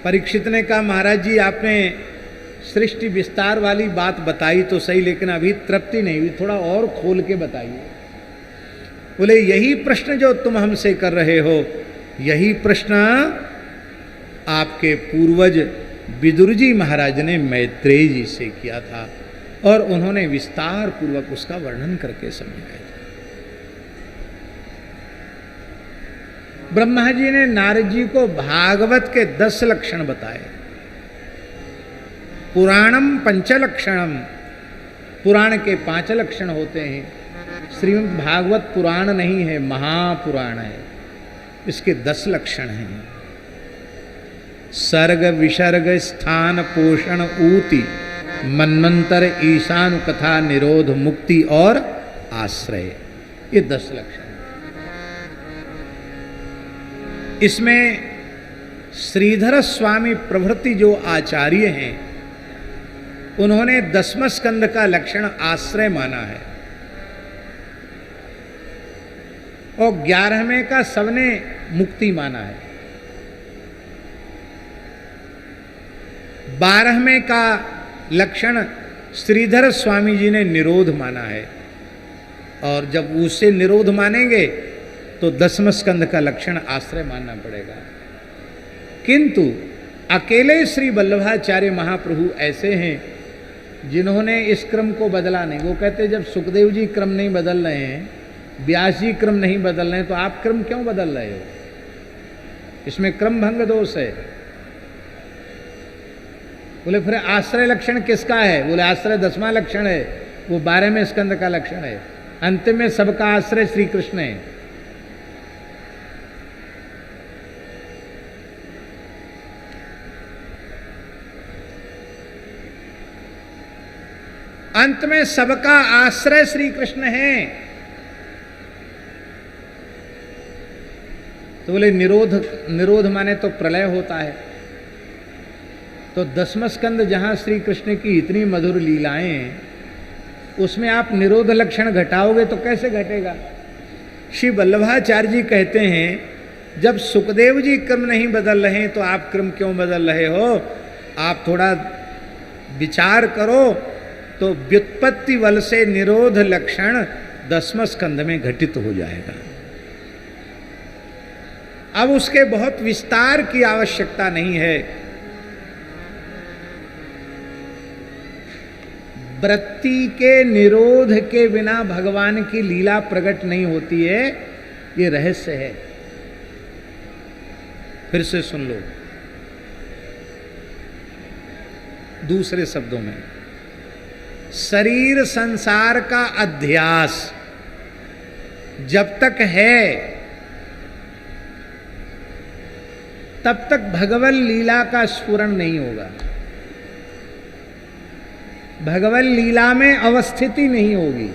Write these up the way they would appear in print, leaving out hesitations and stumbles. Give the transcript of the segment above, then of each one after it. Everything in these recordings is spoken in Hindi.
परीक्षित ने कहा महाराज जी आपने सृष्टि विस्तार वाली बात बताई तो सही, लेकिन अभी तृप्ति नहीं हुई, थोड़ा और खोल के बताइए। बोले यही प्रश्न जो तुम हमसे कर रहे हो, यही प्रश्न आपके पूर्वज विदुर जी महाराज ने मैत्रेय जी से किया था और उन्होंने विस्तार पूर्वक उसका वर्णन करके समझाया था। ब्रह्मा जी ने नारद जी को भागवत के 10 लक्षण बताए। पुराणम पंचलक्षणम, पुराण के 5 लक्षण होते हैं। श्रीमद् भागवत पुराण नहीं है, महापुराण है, इसके 10 लक्षण हैं। सर्ग विसर्ग स्थान पोषण ऊति मन्वंतर ईशान कथा निरोध मुक्ति और आश्रय, ये 10 लक्षण। इसमें श्रीधर स्वामी प्रभृति जो आचार्य हैं उन्होंने 10वें स्कंद का लक्षण आश्रय माना है और 11वें का सबने मुक्ति माना है। 12वें का लक्षण श्रीधर स्वामी जी ने निरोध माना है और जब उससे निरोध मानेंगे तो 10वें स्कंद का लक्षण आश्रय मानना पड़ेगा। किंतु अकेले श्री वल्लभाचार्य महाप्रभु ऐसे हैं जिन्होंने इस क्रम को बदला नहीं। वो कहते जब सुखदेव जी क्रम नहीं बदल रहे हैं, व्यास जी क्रम नहीं बदल रहे हैं, तो आप क्रम क्यों बदल रहे हो? इसमें क्रम भंग दोष है। बोले फिर आश्रय लक्षण किसका है? बोले आश्रय 10वां लक्षण है, वो 12वें स्कंद का लक्षण है। अंतिम में सबका आश्रय श्री कृष्ण है। अंत में सबका आश्रय श्री कृष्ण है। तो बोले निरोध, निरोध माने तो प्रलय होता है। तो 10वां स्कंद जहां श्री कृष्ण की इतनी मधुर लीलाएं हैं, उसमें आप निरोध लक्षण घटाओगे तो कैसे घटेगा? श्री वल्लभाचार्य जी कहते हैं जब सुखदेव जी क्रम नहीं बदल रहे तो आप क्रम क्यों बदल रहे हो? आप थोड़ा विचार करो तो व्युत्पत्ति बल से निरोध लक्षण 10वें स्कंद में घटित हो जाएगा। अब उसके बहुत विस्तार की आवश्यकता नहीं है। वृत्ति के निरोध के बिना भगवान की लीला प्रकट नहीं होती है, ये रहस्य है। फिर से सुन लो दूसरे शब्दों में, शरीर संसार का अध्यास जब तक है तब तक भगवत लीला का स्फुरण नहीं होगा, भगवत लीला में अवस्थिति नहीं होगी।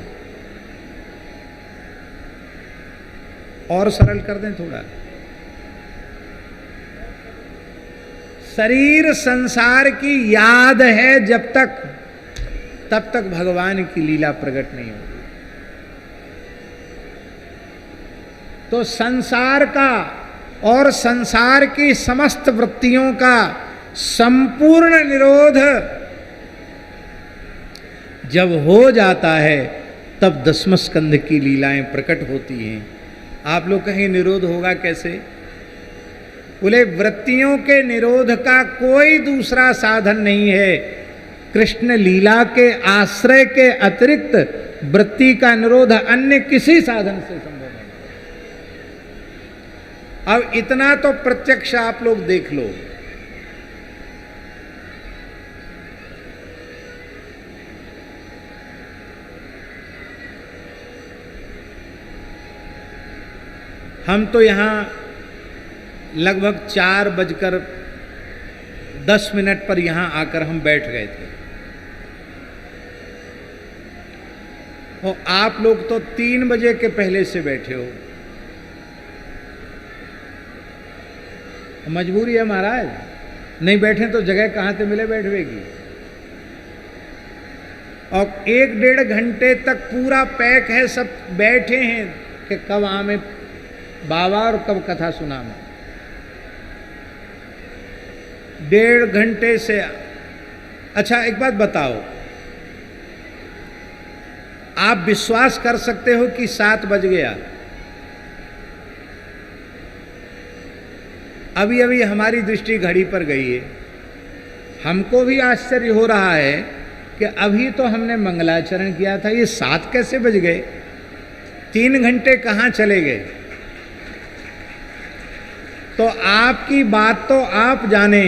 और सरल कर दें थोड़ा, शरीर संसार की याद है जब तक, तब तक भगवान की लीला प्रकट नहीं होगी। तो संसार का और संसार की समस्त वृत्तियों का संपूर्ण निरोध जब हो जाता है तब 10वें स्कंध की लीलाएं प्रकट होती हैं। आप लोग कहें निरोध होगा कैसे? बोले वृत्तियों के निरोध का कोई दूसरा साधन नहीं है। कृष्ण लीला के आश्रय के अतिरिक्त वृत्ति का निरोध अन्य किसी साधन से संभव नहीं। अब इतना तो प्रत्यक्ष आप लोग देख लो। हम तो यहां लगभग 4:10 पर यहां आकर हम बैठ गए थे और आप लोग तो 3 बजे के पहले से बैठे हो। मजबूरी है महाराज, नहीं बैठे तो जगह कहां से मिले बैठने की। और 1-1.5 घंटे तक पूरा पैक है, सब बैठे हैं कि कब आमे बाबा और कब कथा सुना में। 1.5 घंटे से। अच्छा एक बात बताओ, आप विश्वास कर सकते हो कि 7 बज गया? अभी अभी हमारी दृष्टि घड़ी पर गई है, हमको भी आश्चर्य हो रहा है कि अभी तो हमने मंगलाचरण किया था, ये 7 कैसे बज गए? 3 घंटे कहाँ चले गए? तो आपकी बात तो आप जाने,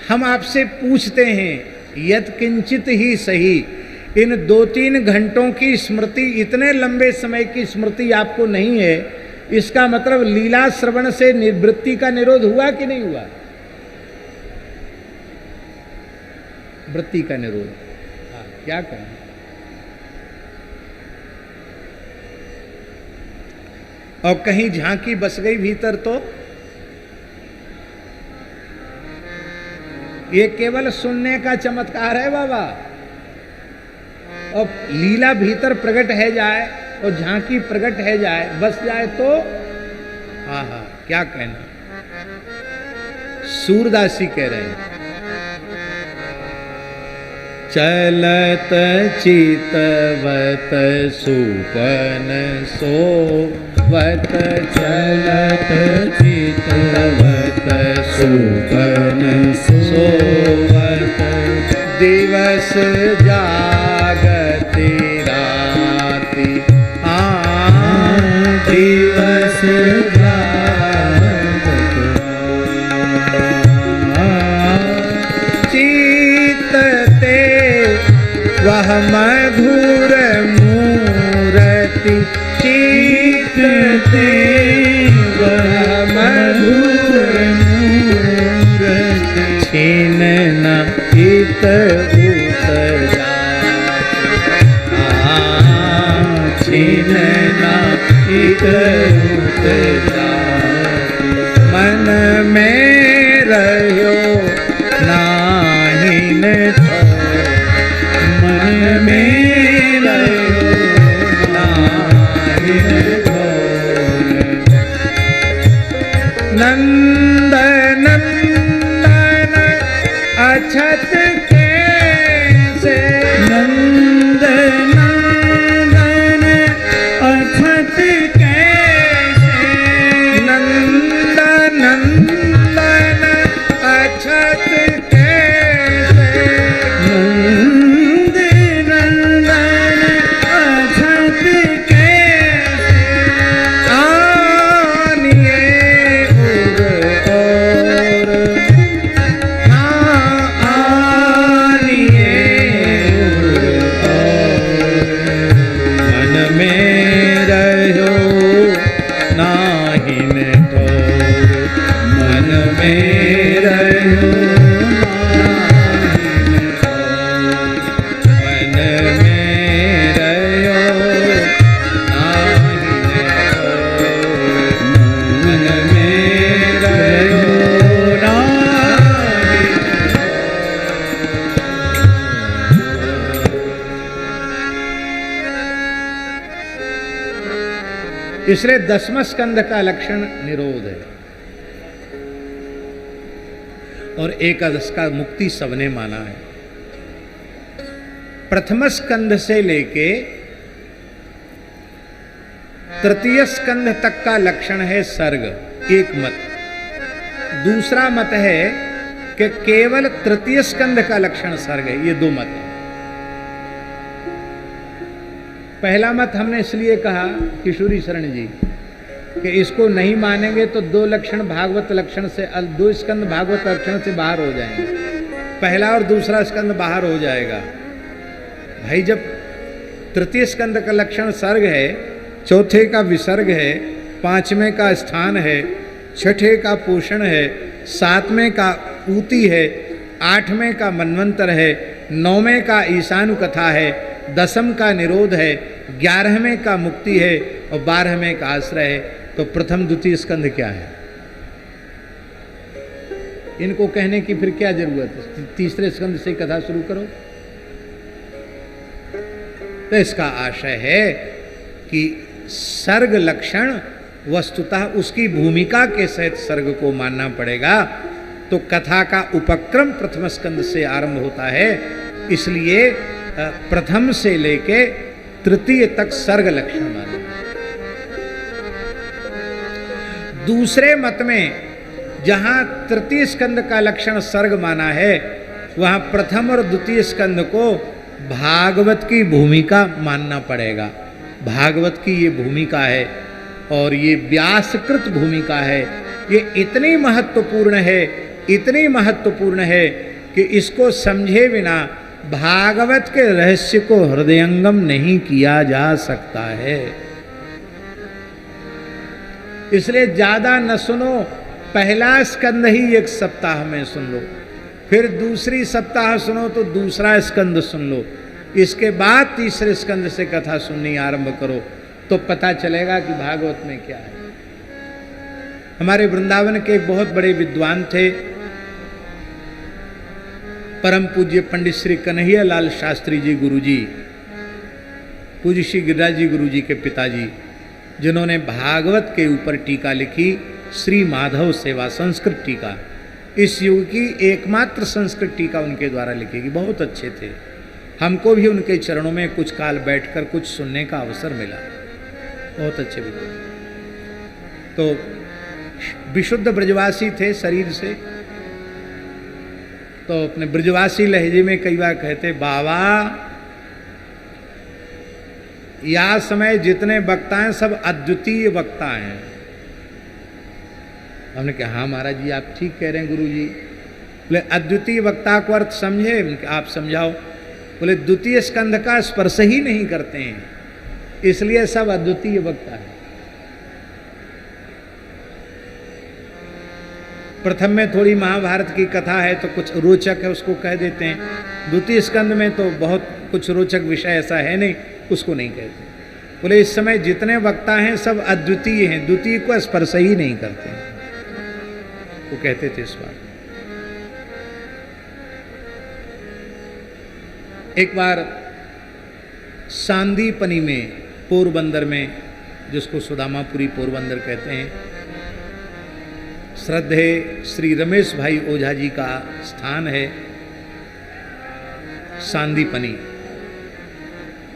हम आपसे पूछते हैं, यत् किंचित ही सही, इन 2-3 घंटों की स्मृति, इतने लंबे समय की स्मृति आपको नहीं है, इसका मतलब लीला श्रवण से निवृत्ति का निरोध हुआ कि नहीं हुआ? वृत्ति का निरोध। हाँ, क्या कहें? और कहीं झांकी बस गई भीतर तो ये केवल सुनने का चमत्कार है बाबा, और लीला भीतर प्रकट है जाए और झांकी प्रकट है जाए, बस जाए तो हाँ हाँ क्या कहना। सूरदासी कह रहे हैं, चलत चितवत सुपन सोवत, चलत चितवत सुपन सोवत, दिवस जागति राति, दिवस वह मधुर मूरति, चित्ते वह मधुर मूरति, छीनना इत उत छीनना इत उत, मन में रहो नाहिन मेरा नंद नंदन अछत कैसे, नंद नंदन अछत कैसे, नंद नंदन अछत इसलिए 10वें स्कंध का लक्षण निरोध है और 11 का मुक्ति सबने माना है। प्रथम स्कंध से लेके 3 स्कंध तक का लक्षण है सर्ग, एक मत। दूसरा मत है कि केवल 3 स्कंध का लक्षण सर्ग है, ये 2 मत है। पहला मत हमने इसलिए कहा किशोरी शरण जी कि इसको नहीं मानेंगे तो 2 लक्षण भागवत लक्षण से, 2 स्कंद भागवत लक्षण से बाहर हो जाएंगे, पहला और दूसरा स्कंद बाहर हो जाएगा। भाई जब 3 स्कंद का लक्षण सर्ग है, 4थे का विसर्ग है, 5वें का स्थान है, 6ठे का पोषण है, 7वें का ऊती है, 8वें का मनवंतर है, 9वें का ईशानु कथा है, 10वें का निरोध है, 11वें का मुक्ति है और 12वें का आश्रय है। तो प्रथम द्वितीय स्कंध क्या है? इनको कहने की फिर क्या जरूरत है? 3 स्कंध से कथा शुरू करो। तो इसका आशय है कि सर्ग लक्षण वस्तुतः उसकी भूमिका के सहित सर्ग को मानना पड़ेगा। तो कथा का उपक्रम प्रथम स्कंद से आरंभ होता है, इसलिए प्रथम से लेके तृतीय तक सर्ग लक्षण माना। दूसरे मत में जहां तृतीय स्कंद का लक्षण सर्ग माना है, वहां प्रथम और द्वितीय स्कंद को भागवत की भूमिका मानना पड़ेगा। भागवत की ये भूमिका है और ये व्यासकृत भूमिका है। ये इतनी महत्वपूर्ण है, इतनी महत्वपूर्ण है कि इसको समझे बिना भागवत के रहस्य को हृदयंगम नहीं किया जा सकता है। इसलिए ज्यादा न सुनो, पहला स्कंद ही एक सप्ताह में सुन लो, फिर दूसरी सप्ताह सुनो तो दूसरा स्कंद सुन लो, इसके बाद तीसरे स्कंद से कथा सुननी आरंभ करो, तो पता चलेगा कि भागवत में क्या है। हमारे वृंदावन के एक बहुत बड़े विद्वान थे, परम पूज्य पंडित श्री कन्हैया लाल शास्त्री जी गुरुजी, पूज्य श्री गिरिराज जी गुरुजी के पिताजी, जिन्होंने भागवत के ऊपर टीका लिखी, श्री माधव सेवा संस्कृत टीका। इस युग की एकमात्र संस्कृत टीका उनके द्वारा लिखी गई। बहुत अच्छे थे। हमको भी उनके चरणों में कुछ काल बैठकर कुछ सुनने का अवसर मिला। बहुत अच्छे विद्वान। तो विशुद्ध ब्रजवासी थे शरीर से, तो अपने ब्रजवासी लहजे में कई बार कहते, बाबा या समय जितने वक्ता हैं सब अद्वितीय वक्ता हैं। हमने कहा हाँ महाराज जी आप ठीक कह रहे हैं गुरु जी। बोले अद्वितीय वक्ता को अर्थ समझे? आप समझाओ। बोले द्वितीय स्कंध का स्पर्श ही नहीं करते हैं, इसलिए सब अद्वितीय वक्ता है। प्रथम में थोड़ी महाभारत की कथा है तो कुछ रोचक है, उसको कह देते हैं। द्वितीय स्कंद में तो बहुत कुछ रोचक विषय ऐसा है नहीं, उसको नहीं कहते। बोले इस समय जितने वक्ता हैं सब अद्वितीय हैं, द्वितीय को स्पर्श ही नहीं करते हैं, वो कहते थे इस बार। एक बार सांदीपनी में, पोरबंदर में, जिसको सुदामापुरी पोरबंदर कहते हैं, श्रद्धेय श्री रमेश भाई ओझा जी का स्थान है सांदीपनी।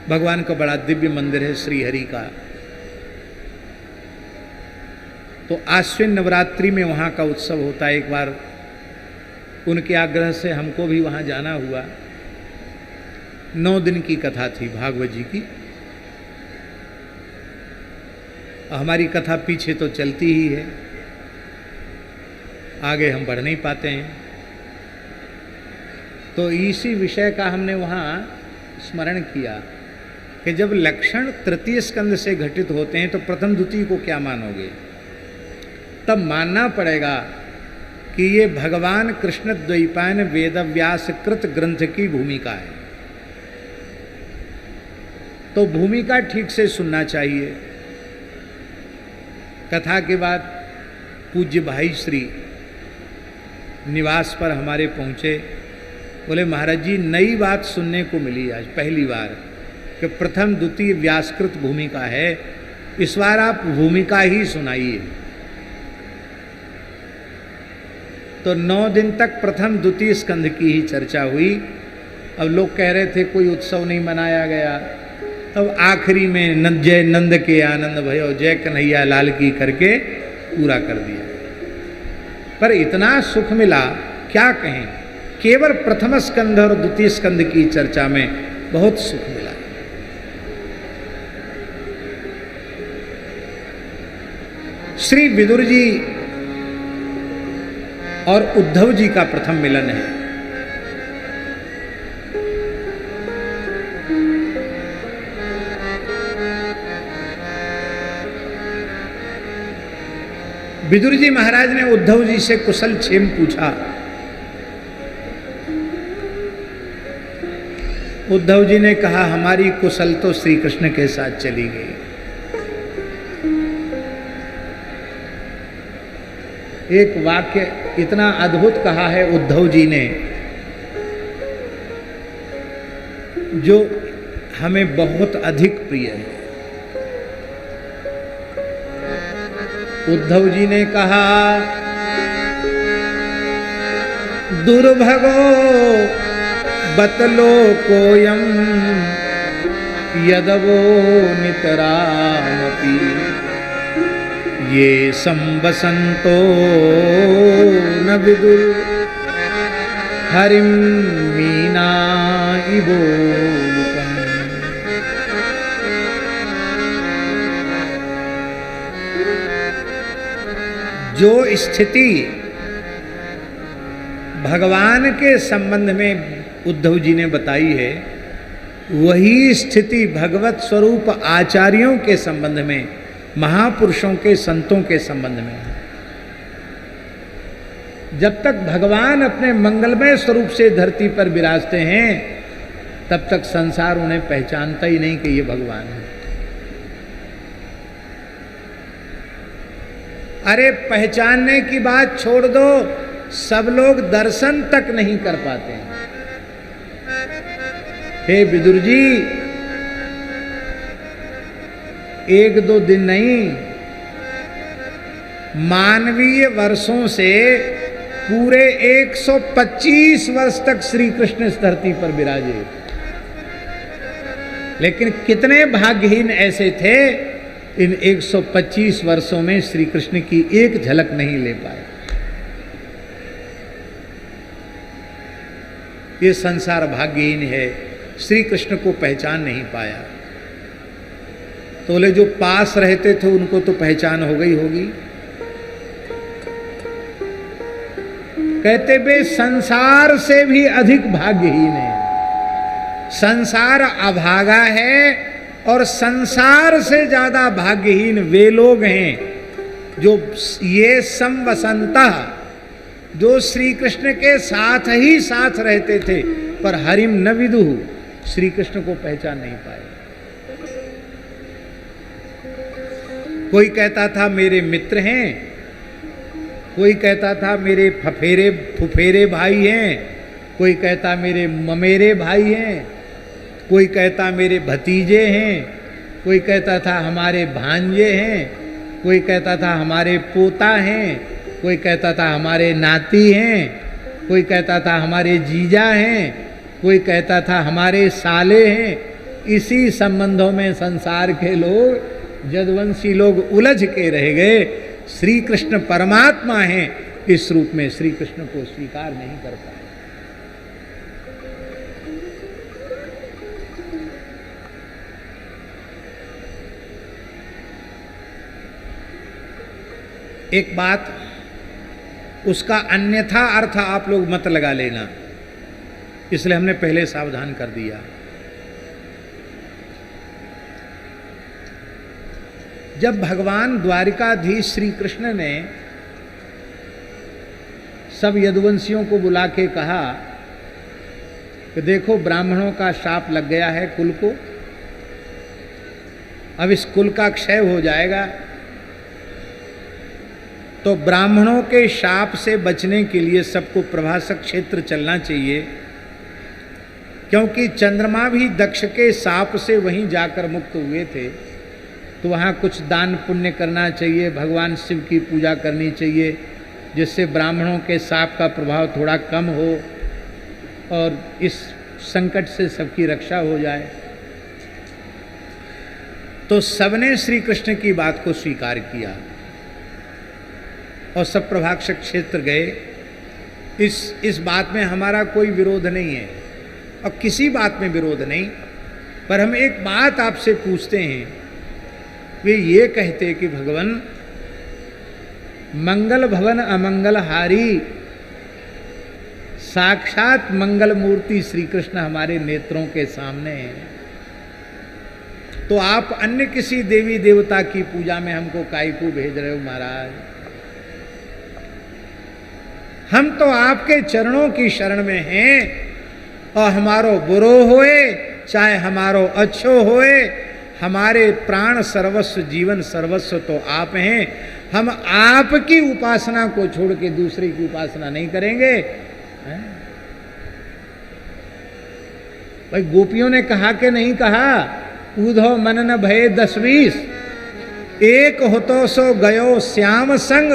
भगवान का बड़ा दिव्य मंदिर है श्री हरि का। तो आश्विन नवरात्रि में वहाँ का उत्सव होता है। एक बार उनके आग्रह से हमको भी वहाँ जाना हुआ। 9 दिन की कथा थी भागवत जी की। हमारी कथा पीछे तो चलती ही है, आगे हम बढ़ नहीं पाते हैं। तो इसी विषय का हमने वहाँ स्मरण किया कि जब लक्षण तृतीय स्कंद से घटित होते हैं तो प्रथम द्वितीय को क्या मानोगे? तब मानना पड़ेगा कि ये भगवान कृष्ण द्वैपायन वेदव्यास कृत ग्रंथ की भूमिका है। तो भूमिका ठीक से सुनना चाहिए। कथा के बाद पूज्य भाई श्री निवास पर हमारे पहुँचे। बोले महाराज जी नई बात सुनने को मिली आज पहली बार कि प्रथम द्वितीय व्यासकृत भूमिका है, इस बार आप भूमिका ही सुनाइए। तो 9 दिन तक प्रथम द्वितीय स्कंध की ही चर्चा हुई। अब लोग कह रहे थे कोई उत्सव नहीं मनाया गया, तब आखिरी में जय नंद के आनंद भयो जय कन्हैया लाल की करके पूरा कर दिया। पर इतना सुख मिला क्या कहें, केवल प्रथम स्कंध और द्वितीय स्कंध की चर्चा में बहुत सुख मिला। श्री विदुर जी और उद्धव जी का प्रथम मिलन है। विदुर जी महाराज ने उद्धव जी से कुशल क्षेम पूछा। उद्धव जी ने कहा हमारी कुशल तो श्री कृष्ण के साथ चली गई। एक वाक्य इतना अद्भुत कहा है उद्धव जी ने जो हमें बहुत अधिक प्रिय है। उद्धव जी ने कहा दुर्भगो बतलो कोयम यदवो नितरामपि ये संवसंतो न विदुर हरिम मीना इवोलुकम। जो स्थिति भगवान के संबंध में उद्धव जी ने बताई है, वही स्थिति भगवत स्वरूप आचार्यों के संबंध में, महापुरुषों के, संतों के संबंध में है। जब तक भगवान अपने मंगलमय स्वरूप से धरती पर विराजते हैं, तब तक संसार उन्हें पहचानता ही नहीं कि ये भगवान है। अरे पहचानने की बात छोड़ दो, सब लोग दर्शन तक नहीं कर पाते हैं। हे विदुर जी, एक दो दिन नहीं, मानवीय वर्षों से पूरे 125 वर्ष तक श्री कृष्ण इस धरती पर विराजे। लेकिन कितने भाग्यहीन ऐसे थे, इन 125 वर्षों में श्री कृष्ण की एक झलक नहीं ले पाए। ये संसार भाग्यहीन है, श्री कृष्ण को पहचान नहीं पाया। तो बोले जो पास रहते थे उनको तो पहचान हो गई होगी। कहते वे संसार से भी अधिक भाग्यहीन है। संसार अभागा है और संसार से ज्यादा भाग्यहीन वे लोग हैं जो ये समवसंता, जो श्री कृष्ण के साथ ही साथ रहते थे पर हरिम न विदुहु, श्री कृष्ण को पहचान नहीं पाए। कोई कहता था मेरे मित्र हैं, कोई कहता था मेरे फुफेरे भाई हैं, कोई कहता मेरे ममेरे भाई हैं, कोई कहता मेरे भतीजे हैं, कोई कहता था हमारे भांजे हैं, कोई कहता था हमारे पोता हैं, कोई कहता था हमारे नाती हैं, कोई कहता था हमारे जीजा हैं, कोई कहता था हमारे साले हैं। इसी संबंधों में संसार के लोग, जदवंशी लोग उलझ के रह गए। श्री कृष्ण परमात्मा हैं, इस रूप में श्री कृष्ण को स्वीकार नहीं कर पाए। एक बात, उसका अन्यथा अर्थ आप लोग मत लगा लेना, इसलिए हमने पहले सावधान कर दिया। जब भगवान द्वारिकाधीश श्री कृष्ण ने सब यदुवंशियों को बुला के कहा कि देखो ब्राह्मणों का शाप लग गया है कुल को, अब इस कुल का क्षय हो जाएगा, तो ब्राह्मणों के शाप से बचने के लिए सबको प्रभासक क्षेत्र चलना चाहिए, क्योंकि चंद्रमा भी दक्ष के शाप से वहीं जाकर मुक्त हुए थे। तो वहाँ कुछ दान पुण्य करना चाहिए, भगवान शिव की पूजा करनी चाहिए, जिससे ब्राह्मणों के शाप का प्रभाव थोड़ा कम हो और इस संकट से सबकी रक्षा हो जाए। तो सबने श्री कृष्ण की बात को स्वीकार किया और सब प्रभासक क्षेत्र गए। इस बात में हमारा कोई विरोध नहीं है और किसी बात में विरोध नहीं, पर हम एक बात आपसे पूछते हैं। वे ये कहते कि भगवान मंगल भवन अमंगल हारी, साक्षात मंगल मूर्ति श्री कृष्ण हमारे नेत्रों के सामने है, तो आप अन्य किसी देवी देवता की पूजा में हमको काहे को भेज रहे हो महाराज? हम तो आपके चरणों की शरण में हैं और हमारो बुरो होए चाहे हमारो अच्छो होए, हमारे प्राण सर्वस्व जीवन सर्वस्व तो आप हैं। हम आपकी उपासना को छोड़ के दूसरे की उपासना नहीं करेंगे। भाई गोपियों ने कहा कि नहीं कहा, ऊधो मन न भये 10-20, एक हो तो सो गयो श्याम संग,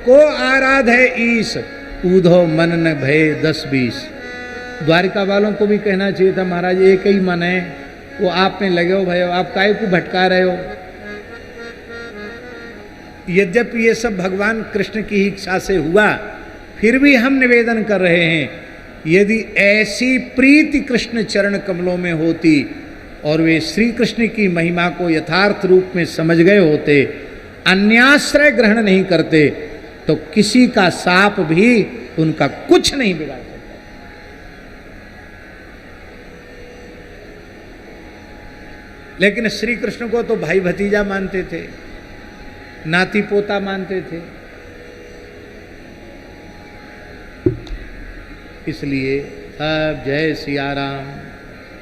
को आराध है ईश, ऊधो मन न भय 10-20। द्वारिका वालों को भी कहना चाहिए था महाराज एक ही मन है, वो आप में लगे हो भयो, आप काहे को भटका रहे हो। यद्यपि ये सब भगवान कृष्ण की इच्छा से हुआ, फिर भी हम निवेदन कर रहे हैं, यदि ऐसी प्रीति कृष्ण चरण कमलों में होती और वे श्री कृष्ण की महिमा को यथार्थ रूप में समझ गए होते, अन्याश्रय ग्रहण नहीं करते, तो किसी का साप भी उनका कुछ नहीं बिगाड़ सकता। लेकिन श्री कृष्ण को तो भाई भतीजा मानते थे, नाती पोता मानते थे, इसलिए अब जय सिया राम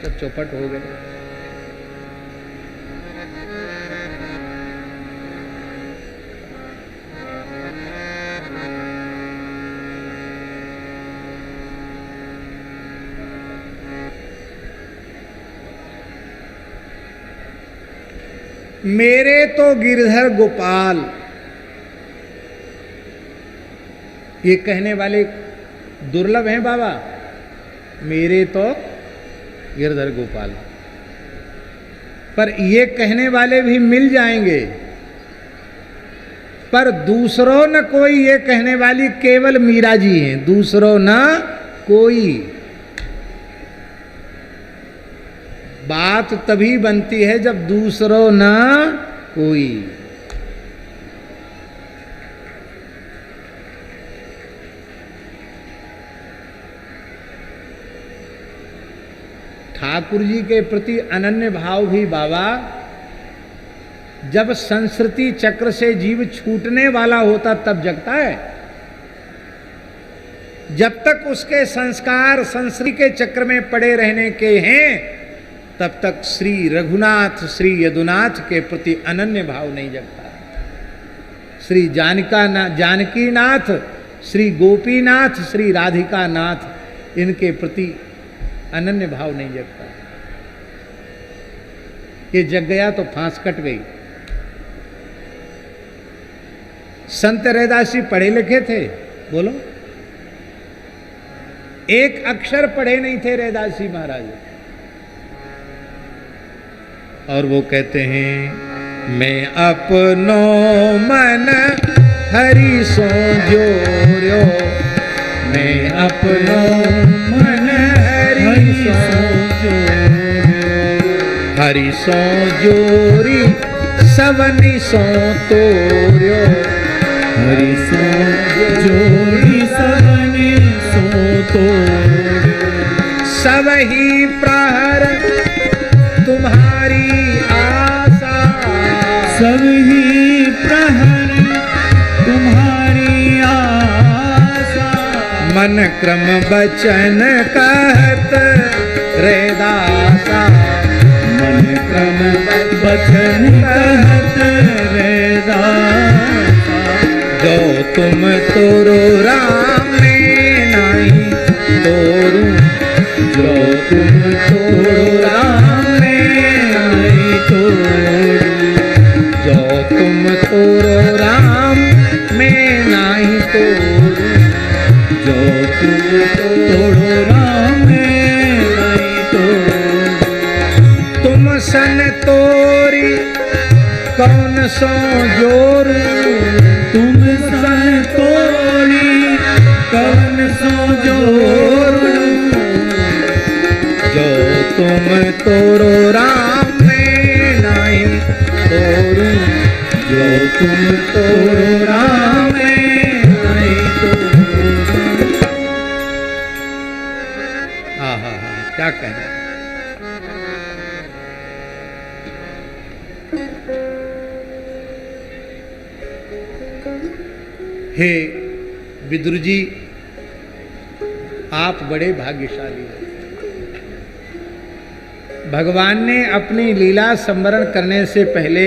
सब चौपट हो गए। मेरे तो गिरधर गोपाल, ये कहने वाले दुर्लभ हैं बाबा, मेरे तो गिरधर गोपाल। पर ये कहने वाले भी मिल जाएंगे, पर दूसरों न कोई, ये कहने वाली केवल मीरा जी हैं, दूसरों न कोई। बात तभी बनती है जब दूसरों न कोई। ठाकुर जी के प्रति अनन्य भाव भी बाबा जब संस्कृति चक्र से जीव छूटने वाला होता तब जगता है। जब तक उसके संस्कार संस्कृति के चक्र में पड़े रहने के हैं, तब तक श्री रघुनाथ श्री यदुनाथ के प्रति अनन्य भाव नहीं जगता। श्री जानकी नाथ, श्री गोपीनाथ, श्री राधिका नाथ, इनके प्रति अनन्य भाव नहीं जगता। ये जग गया तो फांस कट गई। संत रैदासी पढ़े लिखे थे, बोलो, एक अक्षर पढ़े नहीं थे रैदासी महाराज, और वो कहते हैं मैं अपनो मन हरि सो जोर्यो, मैं अपनो मन हरि सो हरि सो जोरी सवनि सो तोर्यो, हरि सो जोरी सवनि सो तोर्यो, सब ही प्रहर तुम्हारी आशा, सब ही प्रहर तुम्हारी आशा, मन क्रम बचन कहत रैदासा, मन क्रम बचन कहत रैदासा, जो तुम तोरो राम में नहीं तोरू, जो तुम तोरो राम में नहीं तोरू, जो तुम तोरो राम में नहीं तोरू, जो तुम तोरो राम में नहीं तोरू, तुम सन तोरी कौन सो जोर, तुम सन तोरी कौन सो जोर, जो तुम तोरो राम में नहीं तोरू, जो तुम तोरो राम में नहीं तोरू। हाँ हाँ हाँ, क्या कहना। हे विदुर जी, आप बड़े भाग्यशाली हैं। भगवान ने अपनी लीला संवरण करने से पहले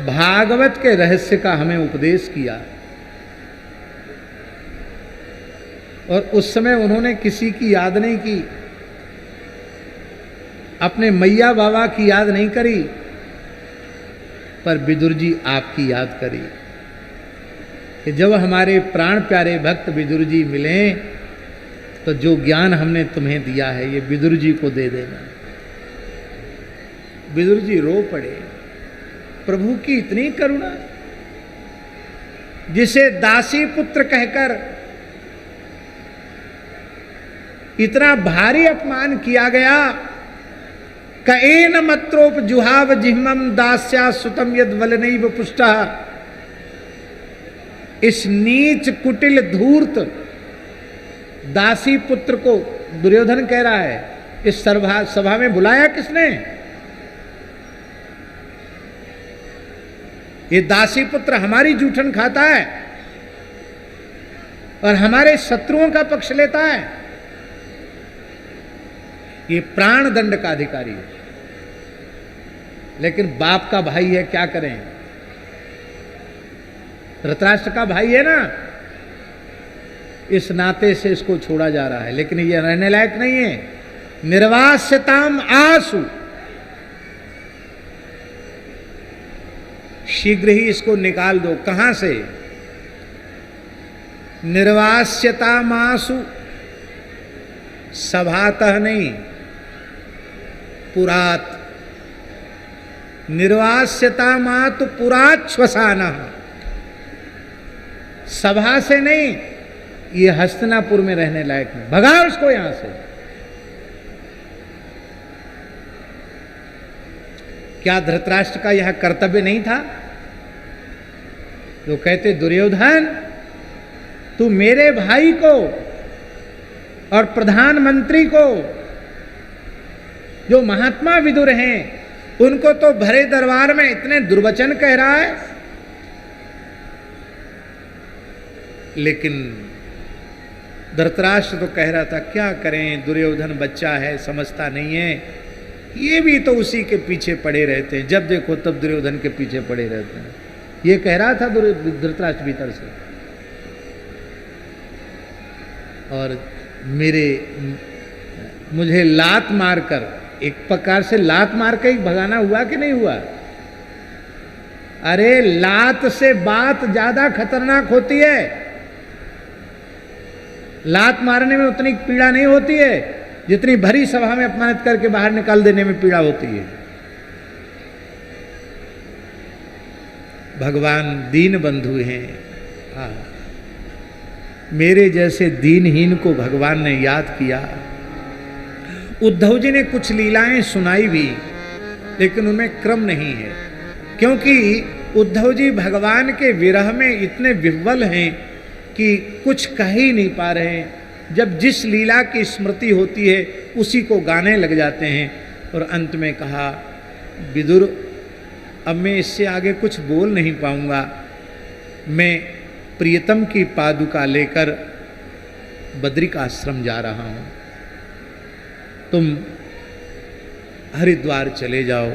भागवत के रहस्य का हमें उपदेश किया, और उस समय उन्होंने किसी की याद नहीं की, अपने मैया बाबा की याद नहीं करी, पर विदुर जी आपकी याद करी। कि जब हमारे प्राण प्यारे भक्त विदुर जी मिलें तो जो ज्ञान हमने तुम्हें दिया है ये विदुर जी को दे देना। विदुर जी रो पड़े, प्रभु की इतनी करुणा, जिसे दासी पुत्र कहकर इतना भारी अपमान किया गया। कएन मत्रोप जुहाव जिह्मम दास्या सुतम यद वलनैव पुष्टा। इस नीच कुटिल धूर्त दासी पुत्र को दुर्योधन कह रहा है, इस सभा में बुलाया किसने? ये दासी पुत्र हमारी जूठन खाता है और हमारे शत्रुओं का पक्ष लेता है। ये प्राण दंड का अधिकारी है, लेकिन बाप का भाई है, क्या करें? धृतराष्ट्र का भाई है ना, इस नाते से इसको छोड़ा जा रहा है, लेकिन ये रहने लायक नहीं है। निर्वास्यताम आसु, शीघ्र ही इसको निकाल दो। कहां से? निर्वास्यतामासु, सभातः नहीं, पुरात। निर्वास्यतामातु पुरात श्वसाना, सभा से नहीं, ये हस्तिनापुर में रहने लायक नहीं, भगा उसको यहां से। क्या धृतराष्ट्र का यह कर्तव्य नहीं था? जो कहते दुर्योधन तू मेरे भाई को और प्रधानमंत्री को, जो महात्मा विदुर हैं, उनको तो भरे दरबार में इतने दुर्वचन कह रहा है। लेकिन धृतराष्ट्र तो कह रहा था क्या करें, दुर्योधन बच्चा है, समझता नहीं है। ये भी तो उसी के पीछे पड़े रहते हैं, जब देखो तब दुर्योधन के पीछे पड़े रहते हैं। ये कह रहा था धृतराष्ट्र भीतर से। और मुझे लात मारकर, एक प्रकार से लात मार के ही भगाना हुआ कि नहीं हुआ? अरे लात से बात ज्यादा खतरनाक होती है। लात मारने में उतनी पीड़ा नहीं होती है जितनी भरी सभा में अपमानित करके बाहर निकाल देने में पीड़ा होती है। भगवान दीन बंधु हैं। हाँ, मेरे जैसे दीनहीन को भगवान ने याद किया। उद्धव जी ने कुछ लीलाएं सुनाई भी, लेकिन उनमें क्रम नहीं है, क्योंकि उद्धव जी भगवान के विरह में इतने विह्वल हैं कि कुछ कह ही नहीं पा रहे हैं। जब जिस लीला की स्मृति होती है उसी को गाने लग जाते हैं। और अंत में कहा, विदुर अब मैं इससे आगे कुछ बोल नहीं पाऊंगा, मैं प्रियतम की पादुका लेकर बद्रिक आश्रम जा रहा हूं, तुम हरिद्वार चले जाओ।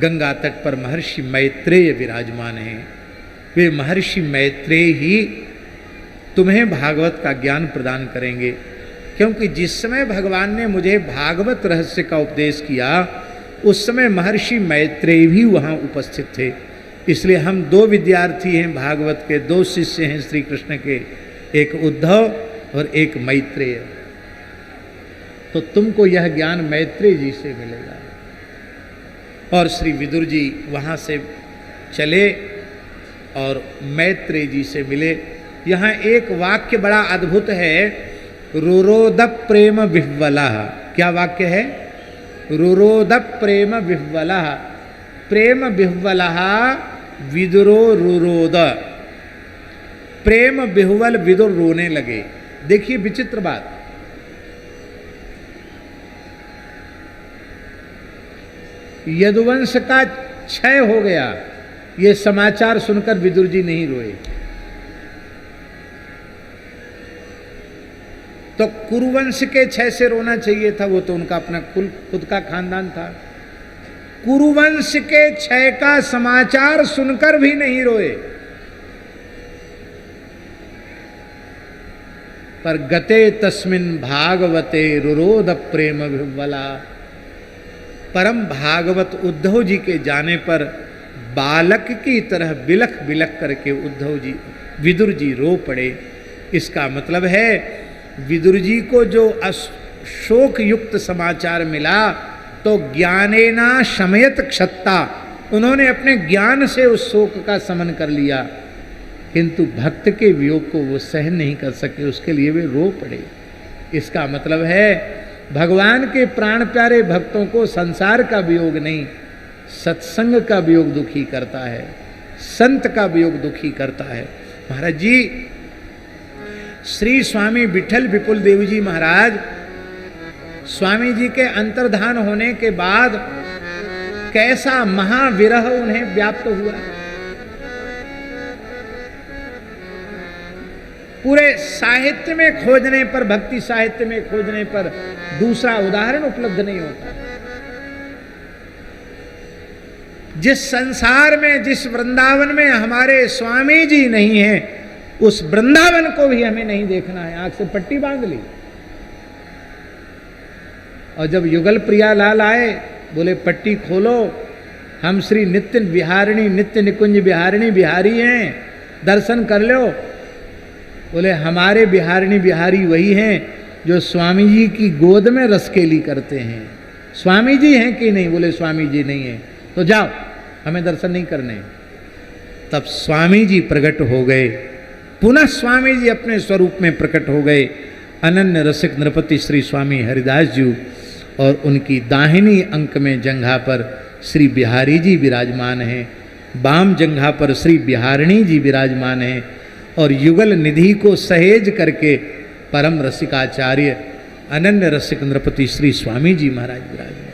गंगा तट पर महर्षि मैत्रेय विराजमान हैं। वे महर्षि मैत्रेय ही तुम्हें भागवत का ज्ञान प्रदान करेंगे, क्योंकि जिस समय भगवान ने मुझे भागवत रहस्य का उपदेश किया उस समय महर्षि मैत्रेय भी वहाँ उपस्थित थे। इसलिए हम दो विद्यार्थी हैं भागवत के, दो शिष्य हैं श्री कृष्ण के, एक उद्धव और एक मैत्रेय। तो तुमको यह ज्ञान मैत्रेय जी से मिलेगा। और श्री विदुर जी वहाँ से चले और मैत्रेय जी से मिले। यहाँ एक वाक्य बड़ा अद्भुत है, रुरोद प्रेम विह्वला। क्या वाक्य है? रुरोद प्रेम विह्वला। प्रेम विह्वला विदुरो रुरोद। प्रेम विह्वल, विदुर रोने लगे। देखिए विचित्र बात, यदुवंश का क्षय हो गया, ये समाचार सुनकर विदुर जी नहीं रोए। तो कुरुवंश के क्षय से रोना चाहिए था, वो तो उनका अपना कुल खुद का खानदान था। कुरुवंश के क्षय का समाचार सुनकर भी नहीं रोए। पर गते तस्मिन् भागवते रुरोद प्रेम विह्वला। परम भागवत उद्धव जी के जाने पर बालक की तरह बिलख बिलख करके उद्धव जी विदुर जी रो पड़े। इसका मतलब है विदुर जी को जो शोक युक्त समाचार मिला तो ज्ञानेना शमयत क्षत्ता, उन्होंने अपने ज्ञान से उस शोक का शमन कर लिया, किंतु भक्त के वियोग को वो सहन नहीं कर सके, उसके लिए वे रो पड़े। इसका मतलब है भगवान के प्राण प्यारे भक्तों को संसार का वियोग नहीं, सत्संग का वियोग दुखी करता है, संत का वियोग दुखी करता है। महाराज जी, श्री स्वामी विठल विपुल देव जी महाराज स्वामी जी के अंतर्धान होने के बाद कैसा महाविरह उन्हें व्याप्त हुआ। पूरे साहित्य में खोजने पर, भक्ति साहित्य में खोजने पर दूसरा उदाहरण उपलब्ध नहीं होता। जिस संसार में, जिस वृंदावन में हमारे स्वामी जी नहीं हैं, उस वृंदावन को भी हमें नहीं देखना है। आंख से पट्टी बांध ली। और जब युगल प्रियालाल आए, बोले पट्टी खोलो, हम श्री नित्य विहारिणी, नित्य निकुंज विहारिणी बिहारी हैं, दर्शन कर लो। बोले हमारे बिहारिणी बिहारी वही हैं जो स्वामी जी की गोद में रसकेली करते हैं। स्वामी जी हैं कि नहीं? बोले स्वामी जी नहीं है। तो जाओ, हमें दर्शन नहीं करने। तब स्वामी जी प्रकट हो गए, पुनः स्वामी जी अपने स्वरूप में प्रकट हो गए। अनन्य रसिक नृपति श्री स्वामी हरिदास जी, और उनकी दाहिनी अंक में जंघा पर श्री बिहारी जी विराजमान हैं, बाम जंघा पर श्री बिहारिणी जी विराजमान हैं, और युगल निधि को सहेज करके परम रसिकाचार्य अनन्य रसिक नृपति श्री स्वामी जी महाराज विराजमान।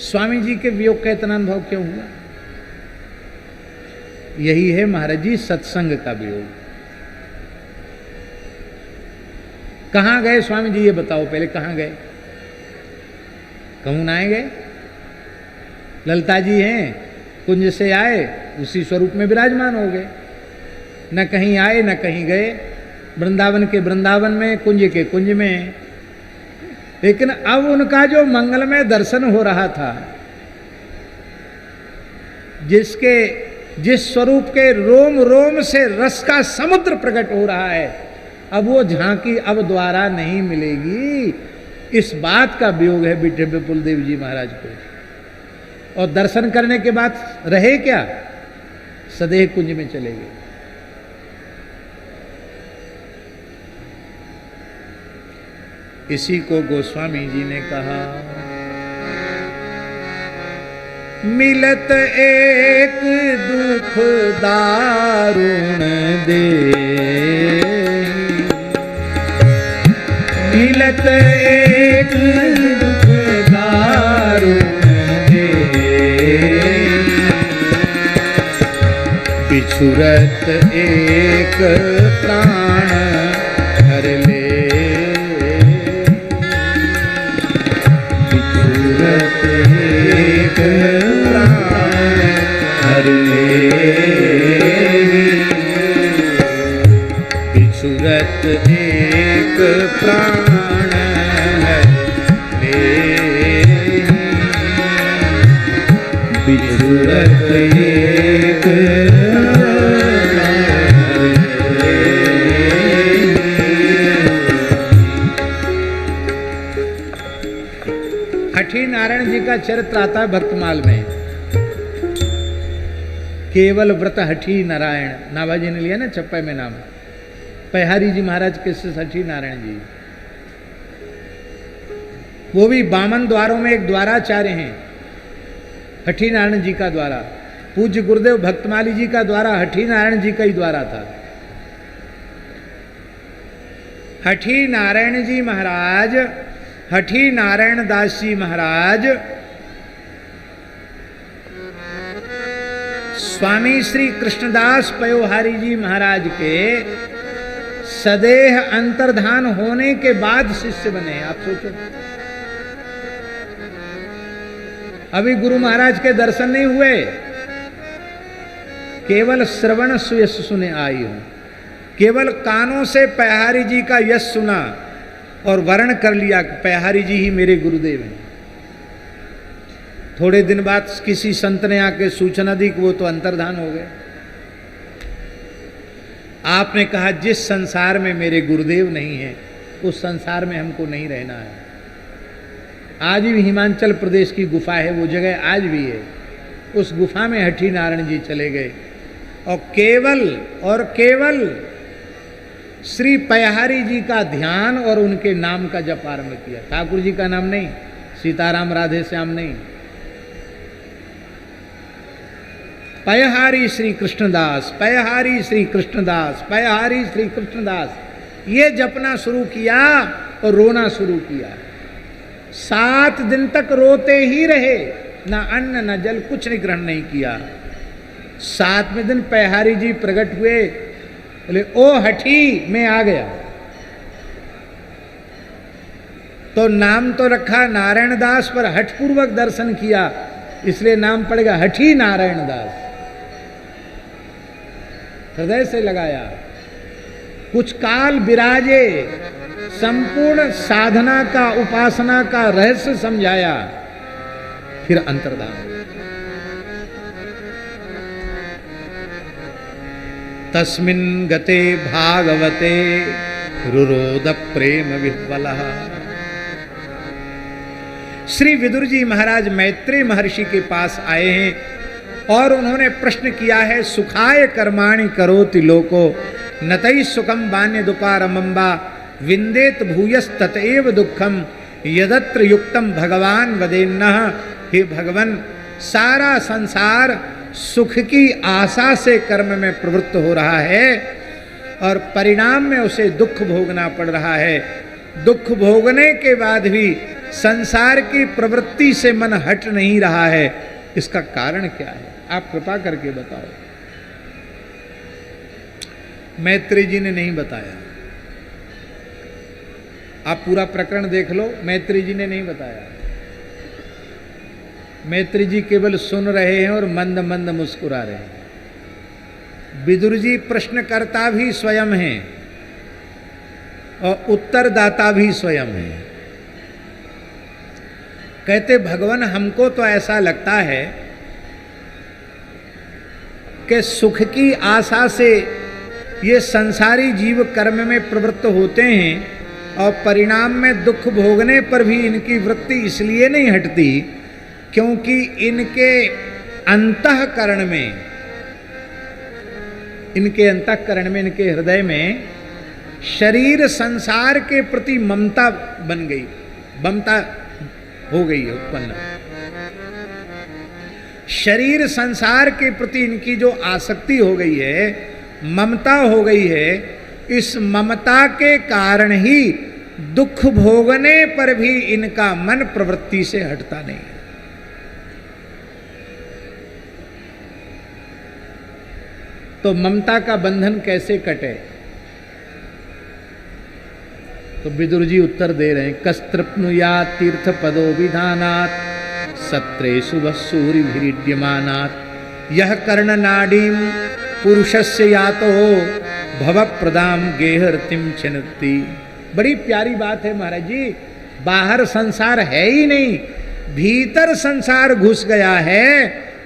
स्वामी जी के वियोग का इतना अनुभव क्यों हुआ? यही है महाराज जी सत्संग का वियोग। कहां गए स्वामी जी, ये बताओ पहले, कहां गए? कहूं नाए गए? ललता जी हैं, कुंज से आए, उसी स्वरूप में विराजमान हो गए। न कहीं आए न कहीं गए, वृंदावन के वृंदावन में, कुंज के कुंज में। लेकिन अब उनका जो मंगलमय दर्शन हो रहा था, जिस स्वरूप के रोम रोम से रस का समुद्र प्रकट हो रहा है, अब वो झांकी अब द्वारा नहीं मिलेगी। इस बात का वियोग है विठल विपुल देव जी महाराज को। और दर्शन करने के बाद रहे क्या? सदेह कुंज में चले गए। इसी को गोस्वामी जी ने कहा, मिलत एक दुख दारुण दे, मिलत एक दुख दारुण दे, बिछुरत एक प्राण हर ले, बिछुरत एक प्राण हर ले, बिछुरत एक प्राण बिछुरत एक हठी नारायण जी का चरित्र आता है भक्तमाल में। केवल व्रत हठी नारायण, नाभाजी ने लिया ना छप्पे में नाम। पहारी जी महाराज के शिष्य हठी नारायण जी, वो भी बामन द्वारों में एक द्वाराचार्य हैं, हठी नारायण जी का द्वारा। पूज्य गुरुदेव भक्तमाली जी का द्वारा हठी नारायण जी का ही द्वारा था। हठी नारायण जी महाराज, हठी नारायण दास जी महाराज स्वामी श्री कृष्णदास पयोहारी जी महाराज के सदेह अंतर्धान होने के बाद शिष्य बने। आप सोचो, अभी गुरु महाराज के दर्शन नहीं हुए, केवल श्रवण सुयश सुने आई हूं, केवल कानों से पहारी जी का यश सुना, और वर्ण कर लिया कि पयहारी जी ही मेरे गुरुदेव हैं। थोड़े दिन बाद किसी संत ने आके सूचना दी कि वो तो अंतर्धान हो गए। आपने कहा जिस संसार में मेरे गुरुदेव नहीं है उस संसार में हमको नहीं रहना है। आज भी हिमाचल प्रदेश की गुफा है, वो जगह आज भी है। उस गुफा में हठी नारायण जी चले गए और केवल श्री पयहारी जी का ध्यान और उनके नाम का जप आरंभ किया। ठाकुर जी का नाम नहीं, सीताराम राधे श्याम नहीं, पयहारी श्री कृष्णदास, पयहारी श्री कृष्णदास, पयहारी श्री कृष्णदास, ये जपना शुरू किया और रोना शुरू किया। 7 दिन तक रोते ही रहे, ना अन्न न जल कुछ नहीं ग्रहण नहीं किया। 7वें दिन पयहारी जी प्रकट हुए, बोले ओ हठी मैं आ गया। तो नाम तो रखा नारायण दास, पर हठपूर्वक दर्शन किया, इसलिए नाम पड़ेगा हठी नारायण दास। हृदय से लगाया, कुछ काल विराजे, संपूर्ण साधना का उपासना का रहस्य समझाया, फिर अंतर्धान। तस्मिन् गते भागवते रुरोद प्रेम विह्वलः। श्री विदुर जी महाराज मैत्रेय महर्षि के पास आए हैं और उन्होंने प्रश्न किया है, सुखाय कर्माणि करोति लोको नतै सुखम बान्य दुपारमंबा विंदेत भूयस ततएव दुखम यदत्र युक्तम भगवान वदेन्नः। हे भगवान, सारा संसार सुख की आशा से कर्म में प्रवृत्त हो रहा है और परिणाम में उसे दुख भोगना पड़ रहा है। दुख भोगने के बाद भी संसार की प्रवृत्ति से मन हट नहीं रहा है। इसका कारण क्या है? आप कृपा करके बताओ। मैत्रेय जी ने नहीं बताया। आप पूरा प्रकरण देख लो, मैत्रेय जी ने नहीं बताया। मैत्रेय जी केवल सुन रहे हैं और मंद मंद मुस्कुरा रहे हैं। विदुर जी प्रश्नकर्ता भी स्वयं हैं और उत्तरदाता भी स्वयं हैं। कहते भगवान, हमको तो ऐसा लगता है कि सुख की आशा से ये संसारी जीव कर्म में प्रवृत्त होते हैं और परिणाम में दुख भोगने पर भी इनकी वृत्ति इसलिए नहीं हटती क्योंकि इनके अंतःकरण में, इनके हृदय में शरीर संसार के प्रति ममता बन गई, ममता हो गई है उत्पन्न। शरीर संसार के प्रति इनकी जो आसक्ति हो गई है, ममता हो गई है, इस ममता के कारण ही दुख भोगने पर भी इनका मन प्रवृत्ति से हटता नहीं। तो ममता का बंधन कैसे कटे? तो विदुर जी उत्तर दे रहे हैं, कस्तृप्नुयात् तीर्थ पदो विधानात् सत्रेषु वसूरिभिरीड्यमानात् यह कर्ण नाडीम पुरुषस्य यातो भव प्रदाम गेहरतिम छिन्नति। बड़ी प्यारी बात है महाराज जी। बाहर संसार है ही नहीं, भीतर संसार घुस गया है,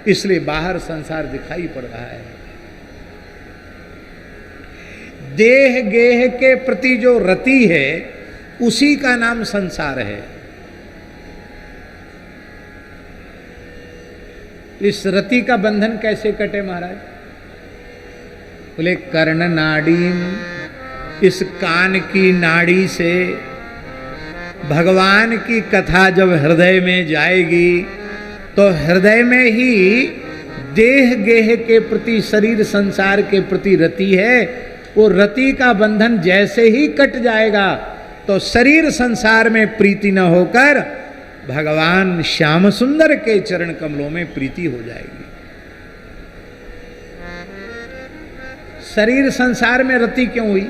इसलिए बाहर संसार दिखाई पड़ रहा है। देह गेह के प्रति जो रति है उसी का नाम संसार है। इस रति का बंधन कैसे कटे महाराज? बोले कर्ण नाड़ीम, इस कान की नाड़ी से भगवान की कथा जब हृदय में जाएगी तो हृदय में ही देह गेह के प्रति, शरीर संसार के प्रति रति है। वो रति का बंधन जैसे ही कट जाएगा तो शरीर संसार में प्रीति न होकर भगवान श्याम सुंदर के चरण कमलों में प्रीति हो जाएगी। शरीर संसार में रति क्यों हुई?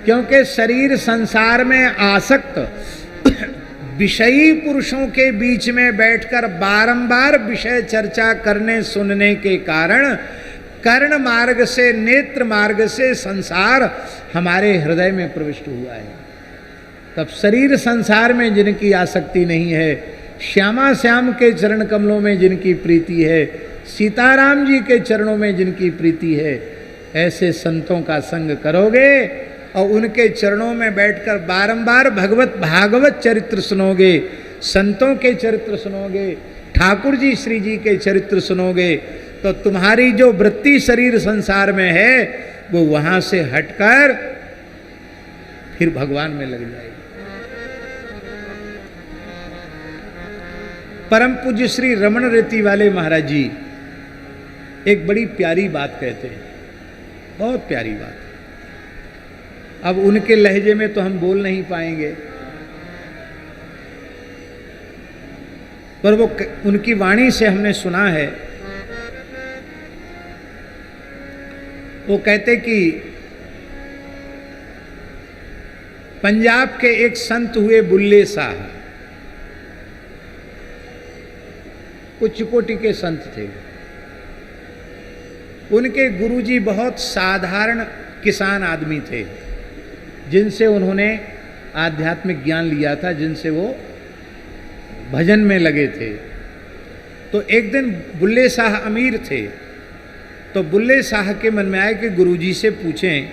क्योंकि शरीर संसार में आसक्त विषयी पुरुषों के बीच में बैठकर बारंबार विषय चर्चा करने सुनने के कारण कर्ण मार्ग से, नेत्र मार्ग से संसार हमारे हृदय में प्रविष्ट हुआ है। तब शरीर संसार में जिनकी आसक्ति नहीं है, श्यामा श्याम के चरण कमलों में जिनकी प्रीति है, सीताराम जी के चरणों में जिनकी प्रीति है, ऐसे संतों का संग करोगे और उनके चरणों में बैठकर बारंबार भागवत चरित्र सुनोगे, संतों के चरित्र सुनोगे, ठाकुर जी श्री जी के चरित्र सुनोगे, तो तुम्हारी जो वृत्ति शरीर संसार में है वो वहां से हटकर फिर भगवान में लग जाएगी। परम पूज्य श्री रमण रीति वाले महाराज जी एक बड़ी प्यारी बात कहते हैं, बहुत प्यारी बात। अब उनके लहजे में तो हम बोल नहीं पाएंगे, पर वो उनकी वाणी से हमने सुना है। वो कहते कि पंजाब के एक संत हुए बुल्ले शाह, उच्च कोटि के संत थे। उनके गुरुजी बहुत साधारण किसान आदमी थे, जिनसे उन्होंने आध्यात्मिक ज्ञान लिया था, जिनसे वो भजन में लगे थे। तो एक दिन बुल्ले शाह अमीर थे, तो बुल्ले शाह के मन में आया कि गुरुजी से पूछें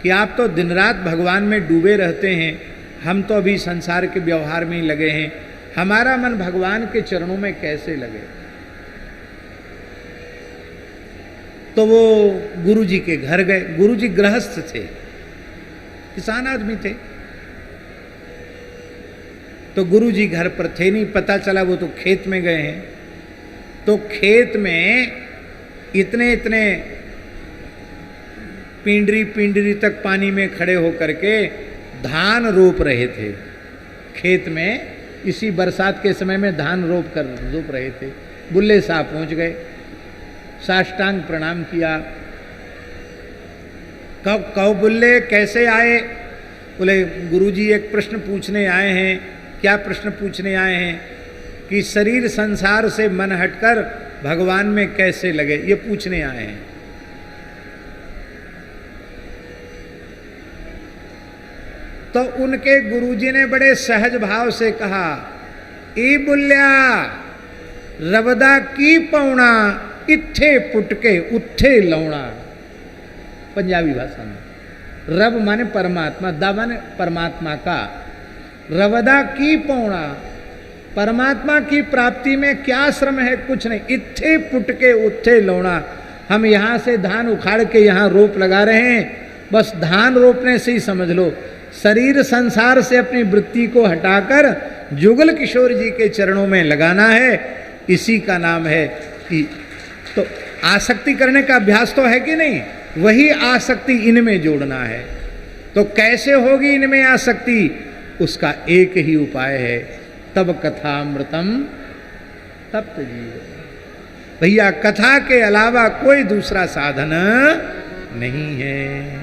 कि आप तो दिन रात भगवान में डूबे रहते हैं, हम तो अभी संसार के व्यवहार में ही लगे हैं, हमारा मन भगवान के चरणों में कैसे लगे। तो वो गुरुजी के घर गए। गुरुजी गृहस्थ थे, किसान आदमी थे। तो गुरुजी घर पर थे नहीं, पता चला वो तो खेत में गए हैं। तो खेत में इतने इतने पिंडरी तक पानी में खड़े होकर के धान रोप रहे थे। खेत में इसी बरसात के समय में धान रोप रहे थे। बुल्ले साहब पहुंच गए, साष्टांग प्रणाम किया। कब बुल्ले कैसे आए? बोले गुरुजी एक प्रश्न पूछने आए हैं। क्या प्रश्न पूछने आए हैं? कि शरीर संसार से मन हटकर भगवान में कैसे लगे, ये पूछने आए हैं। तो उनके गुरुजी ने बड़े सहज भाव से कहा, ई बुल्ल्या रवदा की पौना इत्थे पुटके उत्थे लौना। पंजाबी भाषा में रब माने परमात्मा, दा माने परमात्मा का, रवदा की पौना, परमात्मा की प्राप्ति में क्या श्रम है? कुछ नहीं। इत्थे पुटके उत्थे लौना, हम यहाँ से धान उखाड़ के यहाँ रोप लगा रहे हैं, बस धान रोपने से ही समझ लो शरीर संसार से अपनी वृत्ति को हटाकर जुगल किशोर जी के चरणों में लगाना है। इसी का नाम है कि तो आसक्ति करने का अभ्यास तो है कि नहीं, वही आसक्ति इनमें जोड़ना है। तो कैसे होगी इनमें आसक्ति? उसका एक ही उपाय है, तब कथामृतम तप्त जीव। भैया कथा के अलावा कोई दूसरा साधन नहीं है।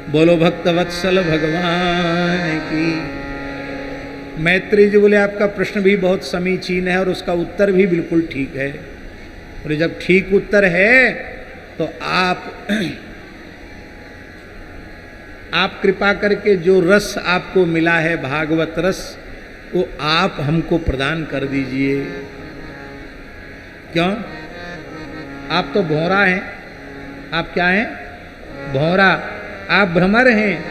बोलो भक्तवत्सल भगवान की। मैत्री जी बोले आपका प्रश्न भी बहुत समीचीन है और उसका उत्तर भी बिल्कुल ठीक है। और जब ठीक उत्तर है तो आप कृपा करके जो रस आपको मिला है भागवत रस, वो आप हमको प्रदान कर दीजिए। क्यों? आप तो भौरा हैं। आप क्या हैं? भौरा। आप भ्रमर हैं।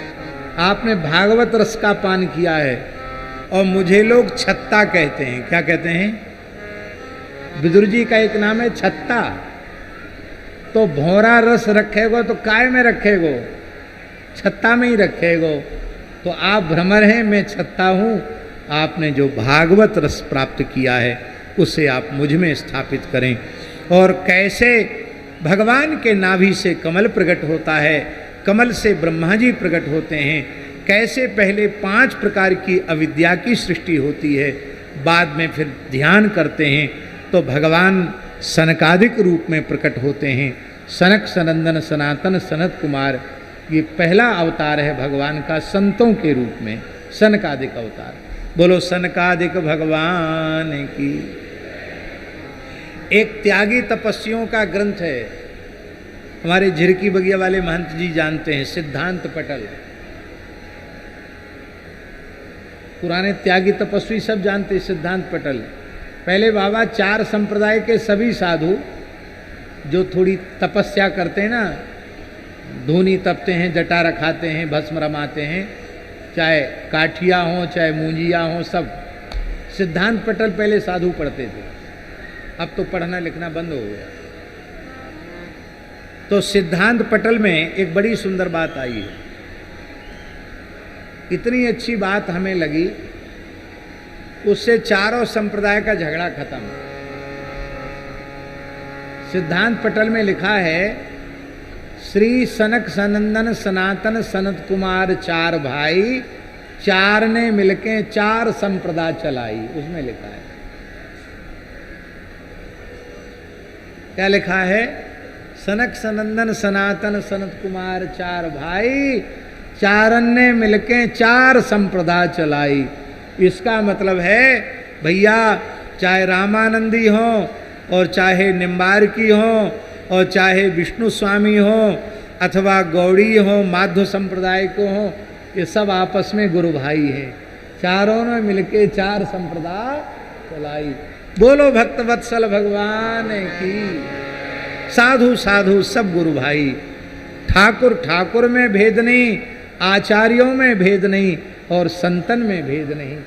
आपने भागवत रस का पान किया है और मुझे लोग छत्ता कहते हैं। क्या कहते हैं? विदुर जी का एक नाम है छत्ता। तो भौरा रस रखेगो तो काय में रखेगो? छत्ता में ही रखेगो। तो आप भ्रमर हैं, मैं छत्ता हूँ। आपने जो भागवत रस प्राप्त किया है उसे आप मुझ में स्थापित करें। और कैसे भगवान के नाभि से कमल प्रकट होता है, कमल से ब्रह्मा जी प्रकट होते हैं, कैसे पहले 5 प्रकार की अविद्या की सृष्टि होती है, बाद में फिर ध्यान करते हैं तो भगवान सनकादिक रूप में प्रकट होते हैं। सनक सनंदन सनातन सनत कुमार, ये पहला अवतार है भगवान का संतों के रूप में, सनकादिक अवतार। बोलो सनकादिक भगवान की। एक त्यागी तपस्वियों का ग्रंथ है, हमारे झिरकी बगिया वाले महंत जी जानते हैं, सिद्धांत पटल। पुराने त्यागी तपस्वी सब जानते हैं सिद्धांत पटल। पहले बाबा 4 संप्रदाय के सभी साधु जो थोड़ी तपस्या करते हैं ना, धूनी तपते हैं, जटा रखाते हैं, भस्म रमाते हैं, चाहे काठिया हों चाहे मूंजिया हों, सब सिद्धांत पटल पहले साधु पढ़ते थे। अब तो पढ़ना लिखना बंद हो गया। तो सिद्धांत पटल में एक बड़ी सुंदर बात आई है। इतनी अच्छी बात हमें लगी, उससे चारों संप्रदाय का झगड़ा खत्म। सिद्धांत पटल में लिखा है, श्री सनक सनंदन सनातन सनत कुमार 4 भाई, 4 ने मिलके 4 संप्रदा चलाई। उसमें लिखा है, क्या लिखा है? सनक सनंदन सनातन सनत कुमार 4 भाई, 4 ने मिलके 4 संप्रदा चलाई। इसका मतलब है भैया, चाहे रामानंदी हो और चाहे निम्बार्की हो और चाहे विष्णु स्वामी हो अथवा गौड़ी हो, माध्व संप्रदाय को हो, ये सब आपस में गुरु भाई हैं। चारों ने मिलके 4 संप्रदा चलाई। बोलो भक्त वत्सल भगवान की। साधु साधु सब गुरु भाई। ठाकुर ठाकुर में भेद नहीं, आचार्यों में भेद नहीं और संतन में भेद नहीं।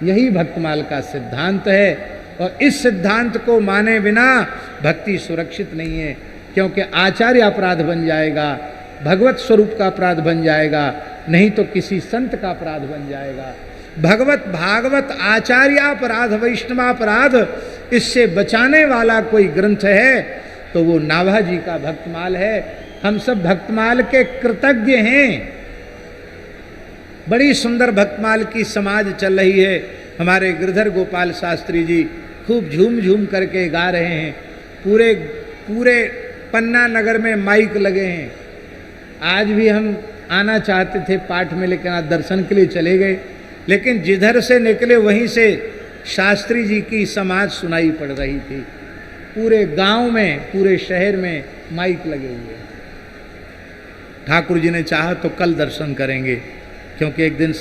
यही भक्तमाल का सिद्धांत है। और इस सिद्धांत को माने बिना भक्ति सुरक्षित नहीं है, क्योंकि आचार्य अपराध बन जाएगा, भगवत स्वरूप का अपराध बन जाएगा, नहीं तो किसी संत का अपराध बन जाएगा। भगवत भागवत आचार्यापराध वैष्णवापराध, इससे बचाने वाला कोई ग्रंथ है तो वो नाभा जी का भक्तमाल है। हम सब भक्तमाल के कृतज्ञ हैं। बड़ी सुंदर भक्तमाल की समाज चल रही है। हमारे गिरधर गोपाल शास्त्री जी खूब झूम झूम करके गा रहे हैं। पूरे पूरे पन्ना नगर में माइक लगे हैं। आज भी हम आना चाहते थे पाठ में, लेकिन आज दर्शन के लिए चले गए। लेकिन जिधर से निकले वहीं से शास्त्री जी की समाज सुनाई पड़ रही थी। पूरे गांव में, पूरे शहर में माइक लगे हुए। ठाकुर जी ने चाहा तो कल दर्शन करेंगे, क्योंकि एक दिन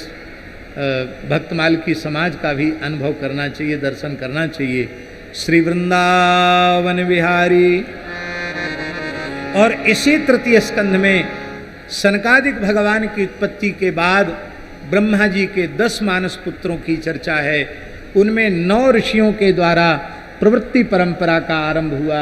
भक्तमाल की समाज का भी अनुभव करना चाहिए, दर्शन करना चाहिए। श्री वृंदावन विहारी। और इसी तृतीय स्कंध में सनकादिक भगवान की उत्पत्ति के बाद ब्रह्मा जी के 10 मानस पुत्रों की चर्चा है। उनमें 9 ऋषियों के द्वारा प्रवृत्ति परंपरा का आरंभ हुआ।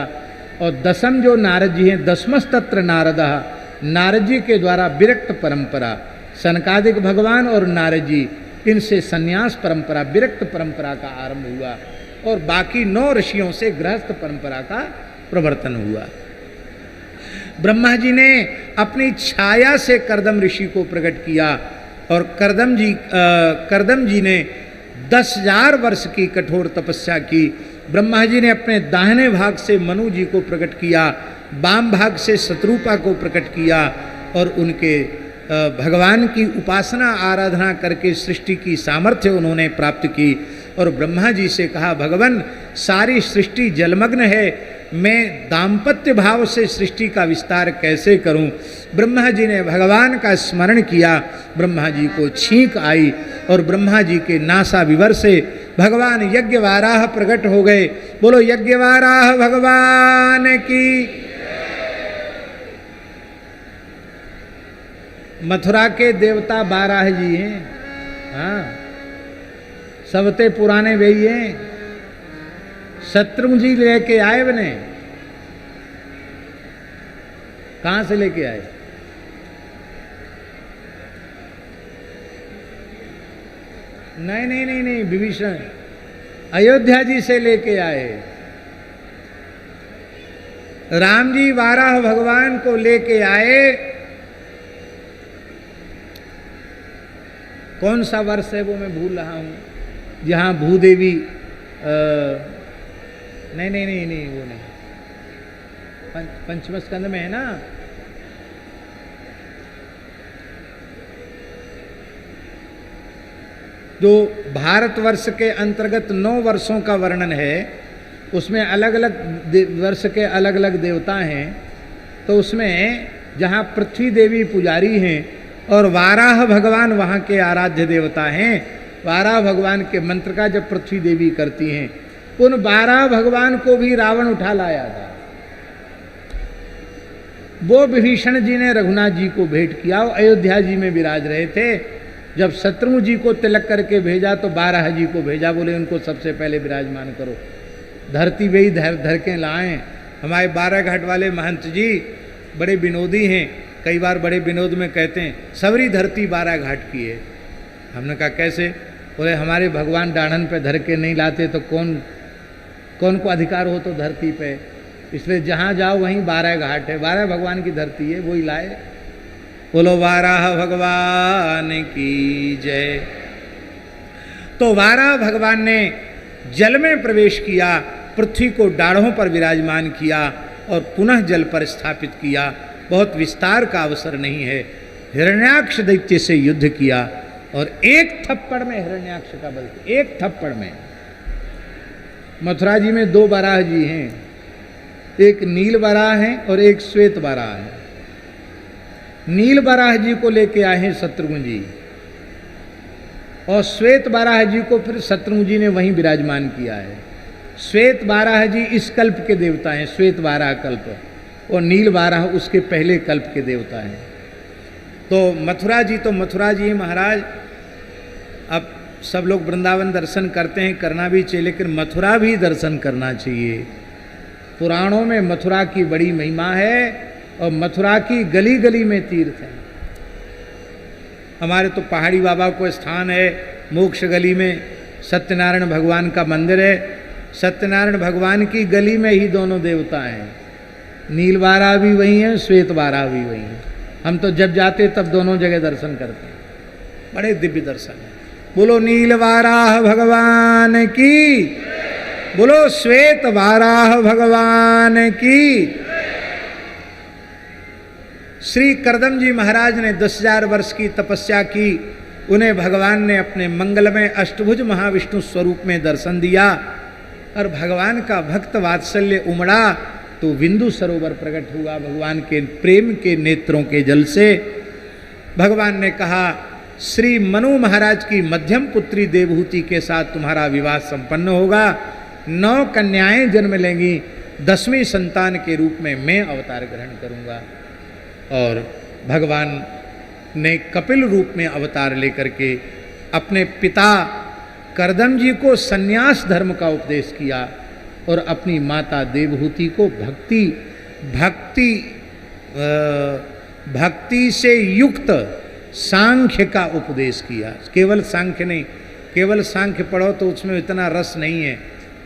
और 10म जो नारद जी हैं, 10मस्तत्र नारदः, नारद जी के द्वारा विरक्त परंपरा। सनकादिक भगवान और नारद जी, इनसे संन्यास परंपरा, विरक्त परंपरा का आरंभ हुआ। और बाकी 9 ऋषियों से गृहस्थ परंपरा का प्रवर्तन हुआ। ब्रह्मा जी ने अपनी छाया से कर्दम ऋषि को प्रकट किया। और कर्दम जी ने 10,000 वर्ष की कठोर तपस्या की। ब्रह्मा जी ने अपने दाहिने भाग से मनु जी को प्रकट किया, बाम भाग से शत्रुपा को प्रकट किया और उनके भगवान की उपासना आराधना करके सृष्टि की सामर्थ्य उन्होंने प्राप्त की। और ब्रह्मा जी से कहा, भगवान सारी सृष्टि जलमग्न है, मैं दाम्पत्य भाव से सृष्टि का विस्तार कैसे करूं। ब्रह्मा जी ने भगवान का स्मरण किया, ब्रह्मा जी को छींक आई और ब्रह्मा जी के नासा विवर से भगवान यज्ञवाराह प्रकट हो गए। बोलो यज्ञवाराह भगवान की। मथुरा के देवता बाराह जी हैं। हाँ, सबते पुराने वही हैं। शत्रुघ्न जी लेके आए बने। कहां से लेके आए? नहीं नहीं नहीं नहीं, विभीषण अयोध्या जी से लेके आए। राम जी वाराह भगवान को लेके आए। कौन सा वर्ष है वो मैं भूल रहा हूं, जहां भूदेवी नहीं नहीं नहीं नहीं वो नहीं, पंचम स्कंद में है ना। जो भारतवर्ष के अंतर्गत 9 वर्षों का वर्णन है, उसमें अलग अलग वर्ष के अलग अलग देवता हैं। तो उसमें जहाँ पृथ्वी देवी पुजारी हैं और वाराह भगवान वहाँ के आराध्य देवता हैं, वाराह भगवान के मंत्र का जब पृथ्वी देवी करती हैं, उन वाराह भगवान को भी रावण उठा लाया था। वो विभीषण जी ने रघुनाथ जी को भेंट किया, अयोध्या जी में विराज रहे थे। जब शत्रुघ्न जी को तिलक करके भेजा तो बारह जी को भेजा, बोले उनको सबसे पहले विराजमान करो। धरती वे ही धर के लाएं। हमारे 12 घाट वाले महंत जी बड़े विनोदी हैं, कई बार बड़े विनोद में कहते हैं सबरी धरती 12 घाट की है। हमने कहा कैसे? बोले हमारे भगवान डाढ़न पे धर के नहीं लाते तो कौन को अधिकार हो तो धरती पे, इसलिए जहाँ जाओ वहीं 12 घाट है, 12 भगवान की धरती है, वही लाए। बोलो वाराह भगवान की जय। तो वाराह भगवान ने जल में प्रवेश किया, पृथ्वी को डाढ़ों पर विराजमान किया और पुनः जल पर स्थापित किया। बहुत विस्तार का अवसर नहीं है। हिरण्याक्ष दैत्य से युद्ध किया और एक थप्पड़ में हिरण्याक्ष का बल, एक थप्पड़ में। मथुरा जी में 2 वराह जी हैं, एक नील वराह है और एक श्वेत वराह है। नील वराह जी को लेके आए हैं शत्रुघ्न जी और श्वेत वराह जी को फिर शत्रुघ्न जी ने वहीं विराजमान किया है। श्वेत वराह जी इस कल्प के देवता हैं, श्वेत वराह कल्प, और नील वराह उसके पहले कल्प के देवता हैं। तो मथुरा जी महाराज, अब सब लोग वृंदावन दर्शन करते हैं, करना भी चाहिए, लेकिन मथुरा भी दर्शन करना चाहिए। पुराणों में मथुरा की बड़ी महिमा है और मथुरा की गली गली में तीर्थ है। हमारे तो पहाड़ी बाबा को स्थान है, मोक्ष गली में सत्यनारायण भगवान का मंदिर है। सत्यनारायण भगवान की गली में ही दोनों देवता हैं, नीलवारा भी वही है, श्वेतवारा भी वही है। हम तो जब जाते तब दोनों जगह दर्शन करते हैं, बड़े दिव्य दर्शन है। बोलो नीलवाराह भगवान की, बोलो श्वेतवाराह भगवान की। श्री करदम जी महाराज ने 10,000 वर्ष की तपस्या की, उन्हें भगवान ने अपने मंगलमय अष्टभुज महाविष्णु स्वरूप में दर्शन दिया और भगवान का भक्त वात्सल्य उमड़ा तो बिंदु सरोवर प्रकट हुआ भगवान के प्रेम के नेत्रों के जल से। भगवान ने कहा श्री मनु महाराज की मध्यम पुत्री देवहूति के साथ तुम्हारा विवाह संपन्न होगा, 9 कन्याएं जन्म लेंगी, 10वीं संतान के रूप में मैं अवतार ग्रहण करूंगा। और भगवान ने कपिल रूप में अवतार लेकर के अपने पिता करदम जी को सन्यास धर्म का उपदेश किया और अपनी माता देवहूति को भक्ति से युक्त सांख्य का उपदेश किया। केवल सांख्य नहीं, केवल सांख्य पढ़ो तो उसमें इतना रस नहीं है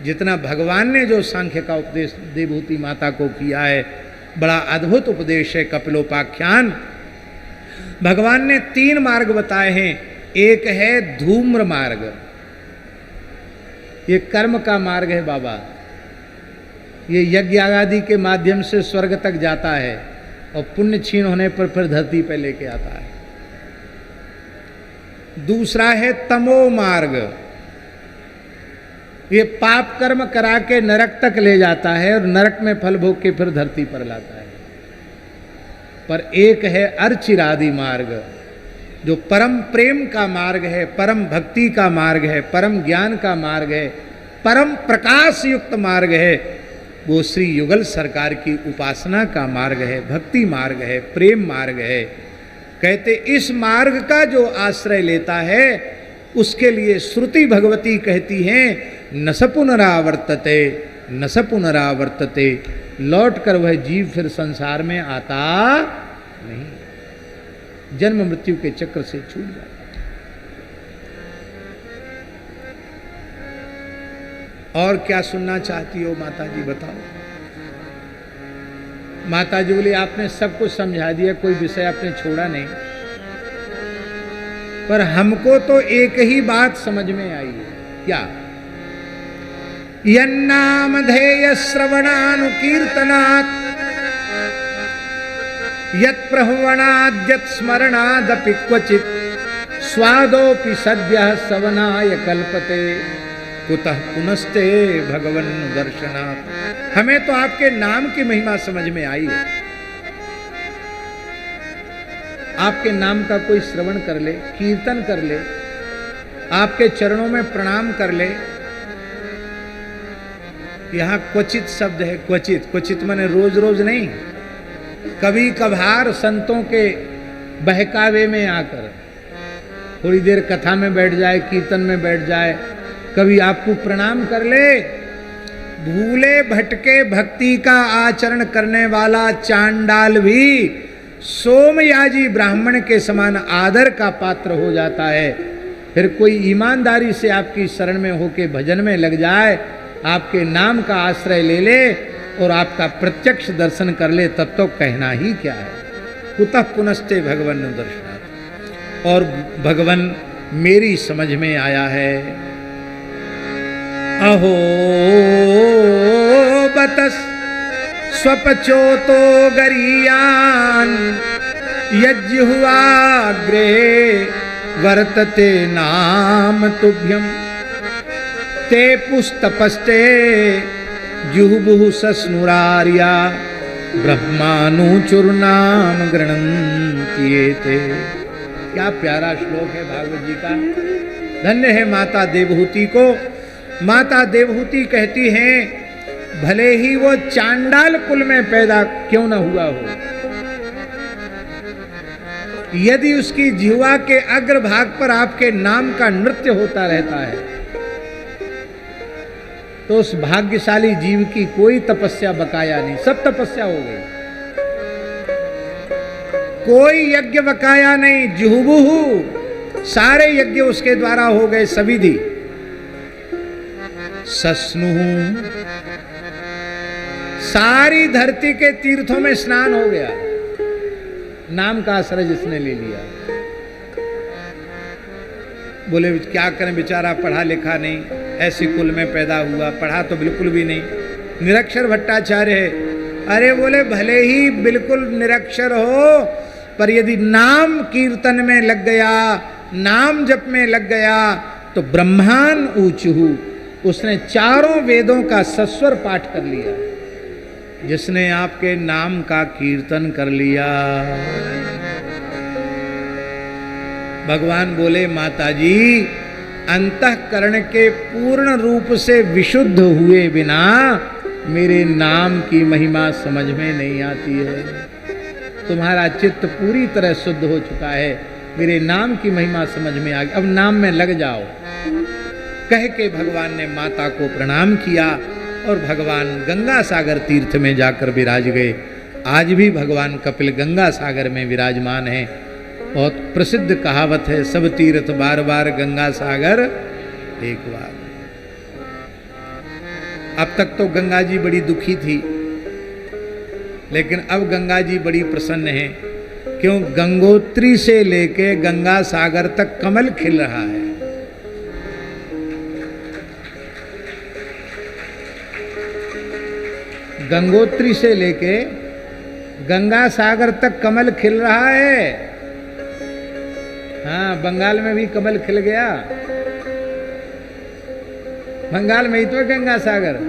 जितना भगवान ने जो सांख्य का उपदेश देवहूति माता को किया है। बड़ा अद्भुत उपदेश है कपिलोपाख्यान। भगवान ने 3 मार्ग बताए हैं। एक है धूम्र मार्ग, ये कर्म का मार्ग है बाबा, ये यज्ञ आदि के माध्यम से स्वर्ग तक जाता है और पुण्य क्षीण होने पर फिर धरती पे लेके आता है। दूसरा है तमो मार्ग, ये पाप कर्म करा के नरक तक ले जाता है और नरक में फल भोग के फिर धरती पर लाता है। पर एक है अर्चिरादि मार्ग, जो परम प्रेम का मार्ग है, परम भक्ति का मार्ग है, परम ज्ञान का मार्ग है, परम प्रकाश युक्त मार्ग है। वो श्री युगल सरकार की उपासना का मार्ग है, भक्ति मार्ग है, प्रेम मार्ग है। कहते इस मार्ग का जो आश्रय लेता है उसके लिए श्रुति भगवती कहती हैं न स पुनरावर्तते, न स पुनरावर्तते, लौट कर वह जीव फिर संसार में आता नहीं, जन्म मृत्यु के चक्र से छूट जाता। और क्या सुनना चाहती हो माता जी बताओ? माता जी बोली आपने सब कुछ समझा दिया, कोई विषय आपने छोड़ा नहीं, पर हमको तो एक ही बात समझ में आई है। क्या? यन्नामधेय श्रवणानुकीर्तनात् यत्प्रहवणाद्यत् स्मरणादपि क्वचित् स्वादोपि सद्यः सवनाय कल्पते। कुतः पुनस्ते भगवन दर्शनात्। हमें तो आपके नाम की महिमा समझ में आई है। आपके नाम का कोई श्रवण कर ले, कीर्तन कर ले, आपके चरणों में प्रणाम कर ले। यहां क्वचित शब्द है, क्वचित। क्वचित माने रोज रोज नहीं, कभी कभार संतों के बहकावे में आकर थोड़ी देर कथा में बैठ जाए, कीर्तन में बैठ जाए, कभी आपको प्रणाम कर ले। भूले भटके भक्ति का आचरण करने वाला चांडाल भी सोमयाजी ब्राह्मण के समान आदर का पात्र हो जाता है। फिर कोई ईमानदारी से आपकी शरण में होके भजन में लग जाए, आपके नाम का आश्रय ले ले और आपका प्रत्यक्ष दर्शन कर ले, तब तो कहना ही क्या है। कुतः पुनस्ते भगवन दर्शनात्। और भगवन मेरी समझ में आया है। अहो बतस स्वपचोतो गरीयान यज्जुह्वाग्रे वर्तते नाम तुभ्यम ते पुस्तपस्ते जुहुबुहु सस्नुरार्या ब्रह्मानुचुर्नाम गृणन्त्येते। क्या प्यारा श्लोक है भागवत जी का। धन्य है माता देवहूति को। माता देवहूति कहती हैं, भले ही वो चांडाल कुल में पैदा क्यों न हुआ हो, यदि उसकी जिह्वा के अग्रभाग पर आपके नाम का नृत्य होता रहता है, तो उस भाग्यशाली जीव की कोई तपस्या बकाया नहीं, सब तपस्या हो गई। कोई यज्ञ बकाया नहीं। जुहुबुहु सारे यज्ञ उसके द्वारा हो गए, सविधि। सस्नुहु सारी धरती के तीर्थों में स्नान हो गया, नाम का आश्रय जिसने ले लिया। बोले क्या करें, बेचारा पढ़ा लिखा नहीं, ऐसे कुल में पैदा हुआ, पढ़ा तो बिल्कुल भी नहीं, निरक्षर भट्टाचार्य है। अरे बोले भले ही बिल्कुल निरक्षर हो, पर यदि नाम कीर्तन में लग गया, नाम जप में लग गया, तो ब्रह्मान ऊचुहु, उसने चारों वेदों का सस्वर पाठ कर लिया। जिसने आपके नाम का कीर्तन कर लिया। भगवान बोले, माताजी अंतःकरण के पूर्ण रूप से विशुद्ध हुए बिना मेरे नाम की महिमा समझ में नहीं आती है। तुम्हारा चित्त पूरी तरह शुद्ध हो चुका है, मेरे नाम की महिमा समझ में आ गई, अब नाम में लग जाओ। कह के भगवान ने माता को प्रणाम किया और भगवान गंगा सागर तीर्थ में जाकर विराज गए। आज भी भगवान कपिल गंगा सागर में विराजमान है। बहुत प्रसिद्ध कहावत है, सब तीर्थ बार बार गंगा सागर एक बार। अब तक तो गंगा जी बड़ी दुखी थी, लेकिन अब गंगा जी बड़ी प्रसन्न है। क्यों? गंगोत्री से लेके गंगा सागर तक कमल खिल रहा है। गंगोत्री से लेके गंगा सागर तक कमल खिल रहा है। हाँ, बंगाल में भी कमल खिल गया। बंगाल में ही तो गंगा सागर,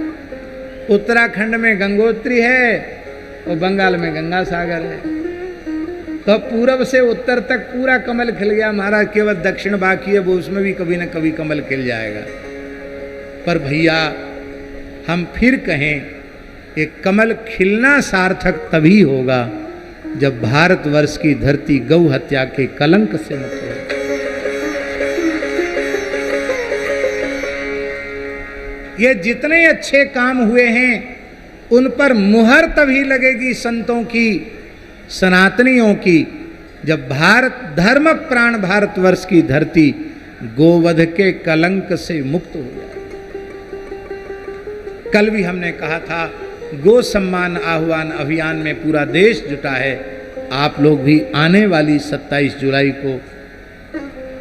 उत्तराखंड में गंगोत्री है और बंगाल में गंगा सागर है। तो पूरब से उत्तर तक पूरा कमल खिल गया। महाराज केवल दक्षिण बाकी है, वो उसमें भी कभी न कभी कमल खिल जाएगा। पर भैया हम फिर कहें कि कमल खिलना सार्थक तभी होगा जब भारतवर्ष की धरती गौ हत्या के कलंक से मुक्त हो। ये जितने अच्छे काम हुए हैं उन पर मुहर तभी लगेगी संतों की, सनातनियों की, जब भारत धर्म प्राण भारतवर्ष की धरती गोवध के कलंक से मुक्त हो जाए। कल भी हमने कहा था, गो सम्मान आह्वान अभियान में पूरा देश जुटा है। आप लोग भी आने वाली 27 जुलाई को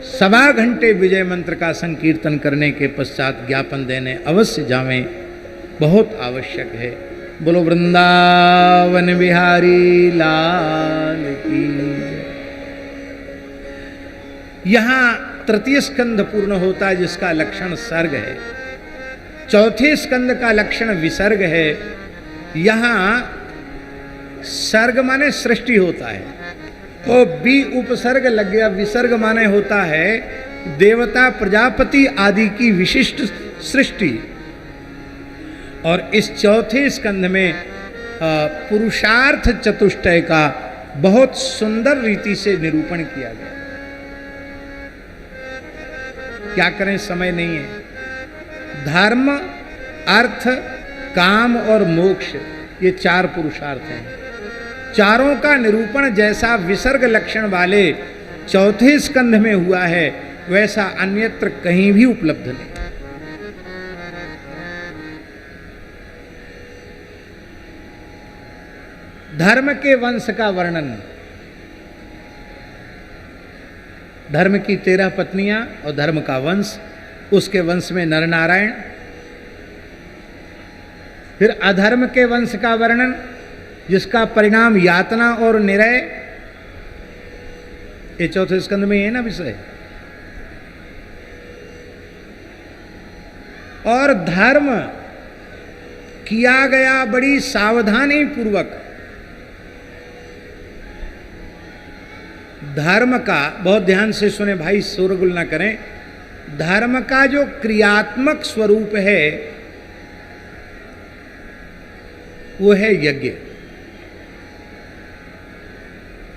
1.25 घंटे विजय मंत्र का संकीर्तन करने के पश्चात ज्ञापन देने अवश्य जावें, बहुत आवश्यक है। बोलो वृंदावन बिहारी लाल की। यहाँ तृतीय स्कंध पूर्ण होता है, जिसका लक्षण सर्ग है। चौथे स्कंद का लक्षण विसर्ग है। यहां सर्ग माने सृष्टि होता है और बी उपसर्ग लग गया। विसर्ग माने होता है देवता प्रजापति आदि की विशिष्ट सृष्टि। और इस चौथे स्कंध में पुरुषार्थ चतुष्टय का बहुत सुंदर रीति से निरूपण किया गया। क्या करें, समय नहीं है। धर्म, अर्थ, काम और मोक्ष, ये 4 पुरुषार्थ हैं। चारों का निरूपण जैसा विसर्ग लक्षण वाले चौथे स्कंध में हुआ है, वैसा अन्यत्र कहीं भी उपलब्ध नहीं। धर्म के वंश का वर्णन, धर्म की 13 पत्नियां और धर्म का वंश, उसके वंश में नर नारायण। फिर अधर्म के वंश का वर्णन, जिसका परिणाम यातना और निरय। ये चौथे स्कंध में है ना विषय। और धर्म किया गया बड़ी सावधानी पूर्वक। धर्म का, बहुत ध्यान से सुने भाई, शोरगुल ना करें। धर्म का जो क्रियात्मक स्वरूप है वो है यज्ञ।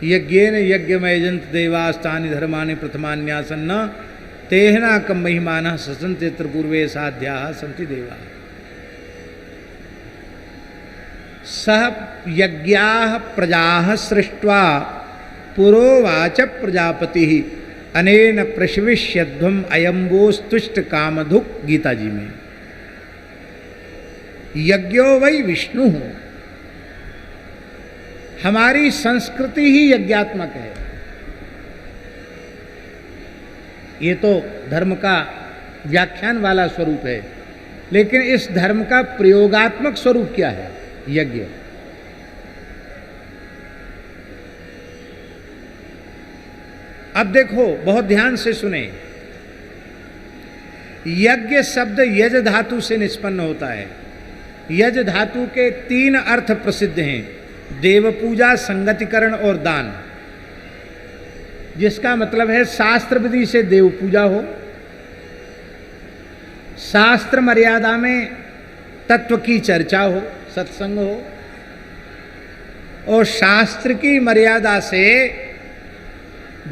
यज्ञेन यज्ञमयजन्त देवास्तानि धर्मानि प्रथमान्यासन्न तेहना कम महिमानः ससन्ते त्रिपूर्वे साध्याः सन्ति देवाः। सह यज्ञाः प्रजाः सृष्ट्वा पुरोवाच प्रजापति अनेन प्रशविष्यध्वम अयम्बोस्तुष्ट कामधुक्। गीता जी में यज्ञो वै विष्णु। हमारी संस्कृति ही यज्ञात्मक है। ये तो धर्म का व्याख्यान वाला स्वरूप है, लेकिन इस धर्म का प्रयोगात्मक स्वरूप क्या है? यज्ञ। अब देखो, बहुत ध्यान से सुने। यज्ञ शब्द यज धातु से निष्पन्न होता है। यज धातु के 3 अर्थ प्रसिद्ध हैं, देव पूजा, संगतिकरण और दान। जिसका मतलब है शास्त्र विधि से देव पूजा हो, शास्त्र मर्यादा में तत्व की चर्चा हो, सत्संग हो, और शास्त्र की मर्यादा से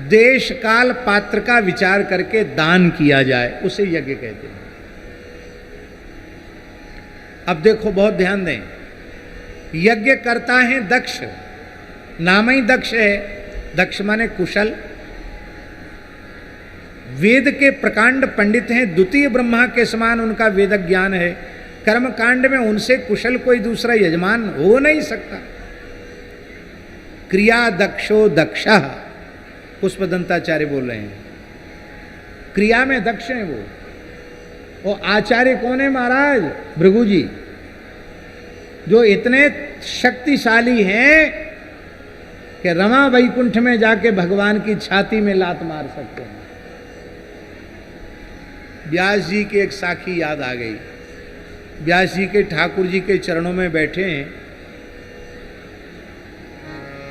देश काल पात्र का विचार करके दान किया जाए, उसे यज्ञ कहते हैं। अब देखो, बहुत ध्यान दें। यज्ञ करता है दक्ष, नाम ही दक्ष है। दक्ष माने कुशल। वेद के प्रकांड पंडित हैं, द्वितीय ब्रह्मा के समान उनका वेद ज्ञान है। कर्म कांड में उनसे कुशल कोई दूसरा यजमान हो नहीं सकता। क्रिया दक्षो दक्षः, पुष्पदंताचार्य बोल रहे हैं। क्रिया में दक्ष हैं वो आचार्य कौन है महाराज? भृगु जी, जो इतने शक्तिशाली हैं कि रमा वैकुंठ में जाके भगवान की छाती में लात मार सकते हैं। व्यास जी की एक साखी याद आ गई। व्यास जी के ठाकुर जी के चरणों में बैठे हैं,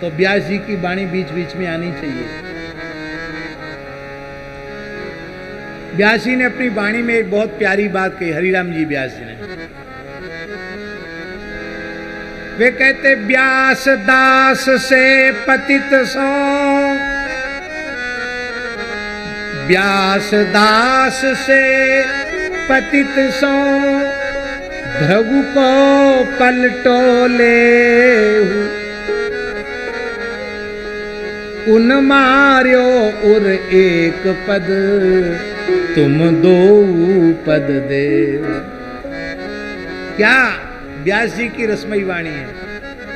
तो व्यास जी की वाणी बीच बीच में आनी चाहिए। व्यास जी ने अपनी वाणी में एक बहुत प्यारी बात कही, हरिराम जी व्यास जी ने। वे कहते, व्यास दास से पतित सो, व्यास दास से पतित सो, भृगु को पलटो ले, उन मार्यो उर एक पद, तुम 2 पद दे। क्या व्यास जी की रसमयी वाणी है।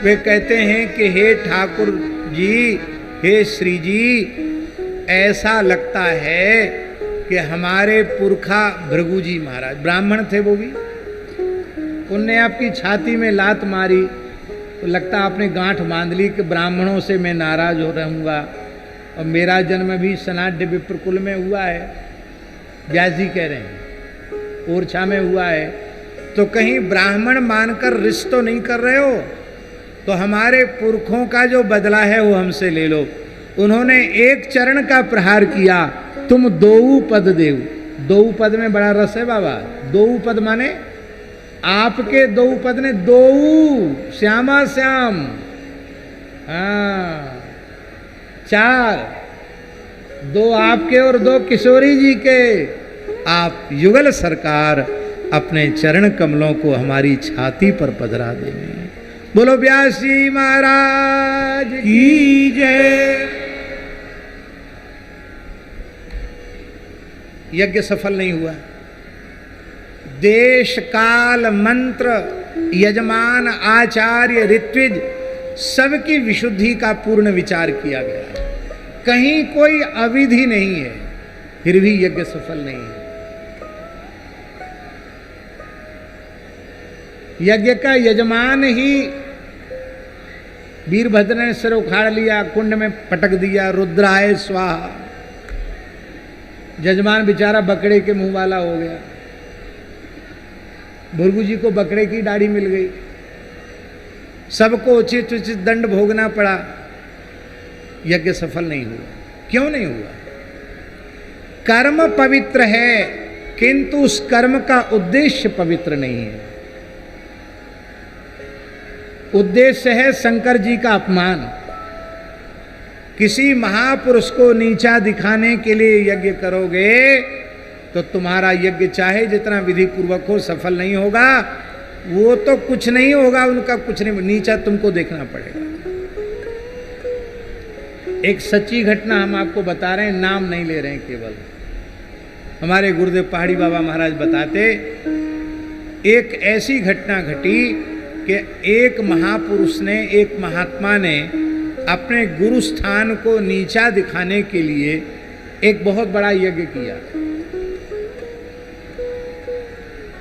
वे कहते हैं कि हे ठाकुर जी, हे श्री जी, ऐसा लगता है कि हमारे पुरखा भृगु जी महाराज, ब्राह्मण थे वो भी, उनने आपकी छाती में लात मारी तो लगता आपने गांठ बांध ली कि ब्राह्मणों से मैं नाराज हो रहूँगा, और मेरा जन्म भी सनाड्य विप्रकुल में हुआ है। व्यास जी कह रहे हैं, ओरछा में हुआ है, तो कहीं ब्राह्मण मानकर रिश्त तो नहीं कर रहे हो? तो हमारे पुरखों का जो बदला है वो हमसे ले लो। उन्होंने एक चरण का प्रहार किया, तुम दोऊ पद देव। दोऊ पद में बड़ा रस है बाबा। दोऊ पद माने आपके दोऊ पद ने दोऊ, श्यामा श्याम, हाँ 4, 2 आपके और 2 किशोरी जी के। आप युगल सरकार अपने चरण कमलों को हमारी छाती पर पधरा देंगे। बोलो व्यास जी महाराज की जय। यज्ञ सफल नहीं हुआ। देश काल मंत्र यजमान आचार्य ऋत्विज सबकी विशुद्धि का पूर्ण विचार किया गया है, कहीं कोई अविधि नहीं है, फिर भी यज्ञ सफल नहीं है। यज्ञ का यजमान ही वीरभद्र ने सिर उखाड़ लिया, कुंड में पटक दिया, रुद्राय स्वाहा। यजमान बेचारा बकरे के मुंह वाला हो गया। भृगु जी को बकरे की दाढ़ी मिल गई। सबको उचित उचित दंड भोगना पड़ा। यज्ञ सफल नहीं हुआ। क्यों नहीं हुआ? कर्म पवित्र है, किंतु उस कर्म का उद्देश्य पवित्र नहीं है। उद्देश्य है शंकर जी का अपमान। किसी महापुरुष को नीचा दिखाने के लिए यज्ञ करोगे तो तुम्हारा यज्ञ चाहे जितना विधि पूर्वक हो, सफल नहीं होगा। वो तो कुछ नहीं होगा, उनका कुछ नहीं, नीचा तुमको देखना पड़ेगा। एक सच्ची घटना हम आपको बता रहे हैं, नाम नहीं ले रहे हैं केवल। हमारे गुरुदेव पहाड़ी बाबा महाराज बताते, एक ऐसी घटना घटी कि एक महापुरुष ने, एक महात्मा ने अपने गुरु स्थान को नीचा दिखाने के लिए एक बहुत बड़ा यज्ञ किया।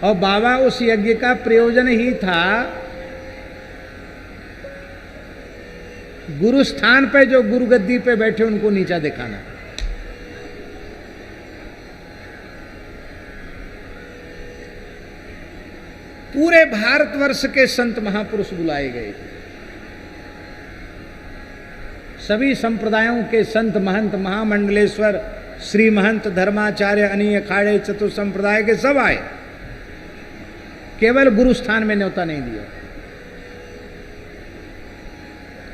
और बाबा उस यज्ञ का प्रयोजन ही था गुरु स्थान पे जो गुरु गद्दी पे बैठे उनको नीचा दिखाना। पूरे भारतवर्ष के संत महापुरुष बुलाए गए थे। सभी संप्रदायों के संत महंत महामंडलेश्वर श्री महंत धर्माचार्य अनीय अखाड़े चतुर संप्रदाय के सब आए। केवल गुरु स्थान में न्योता नहीं दिया।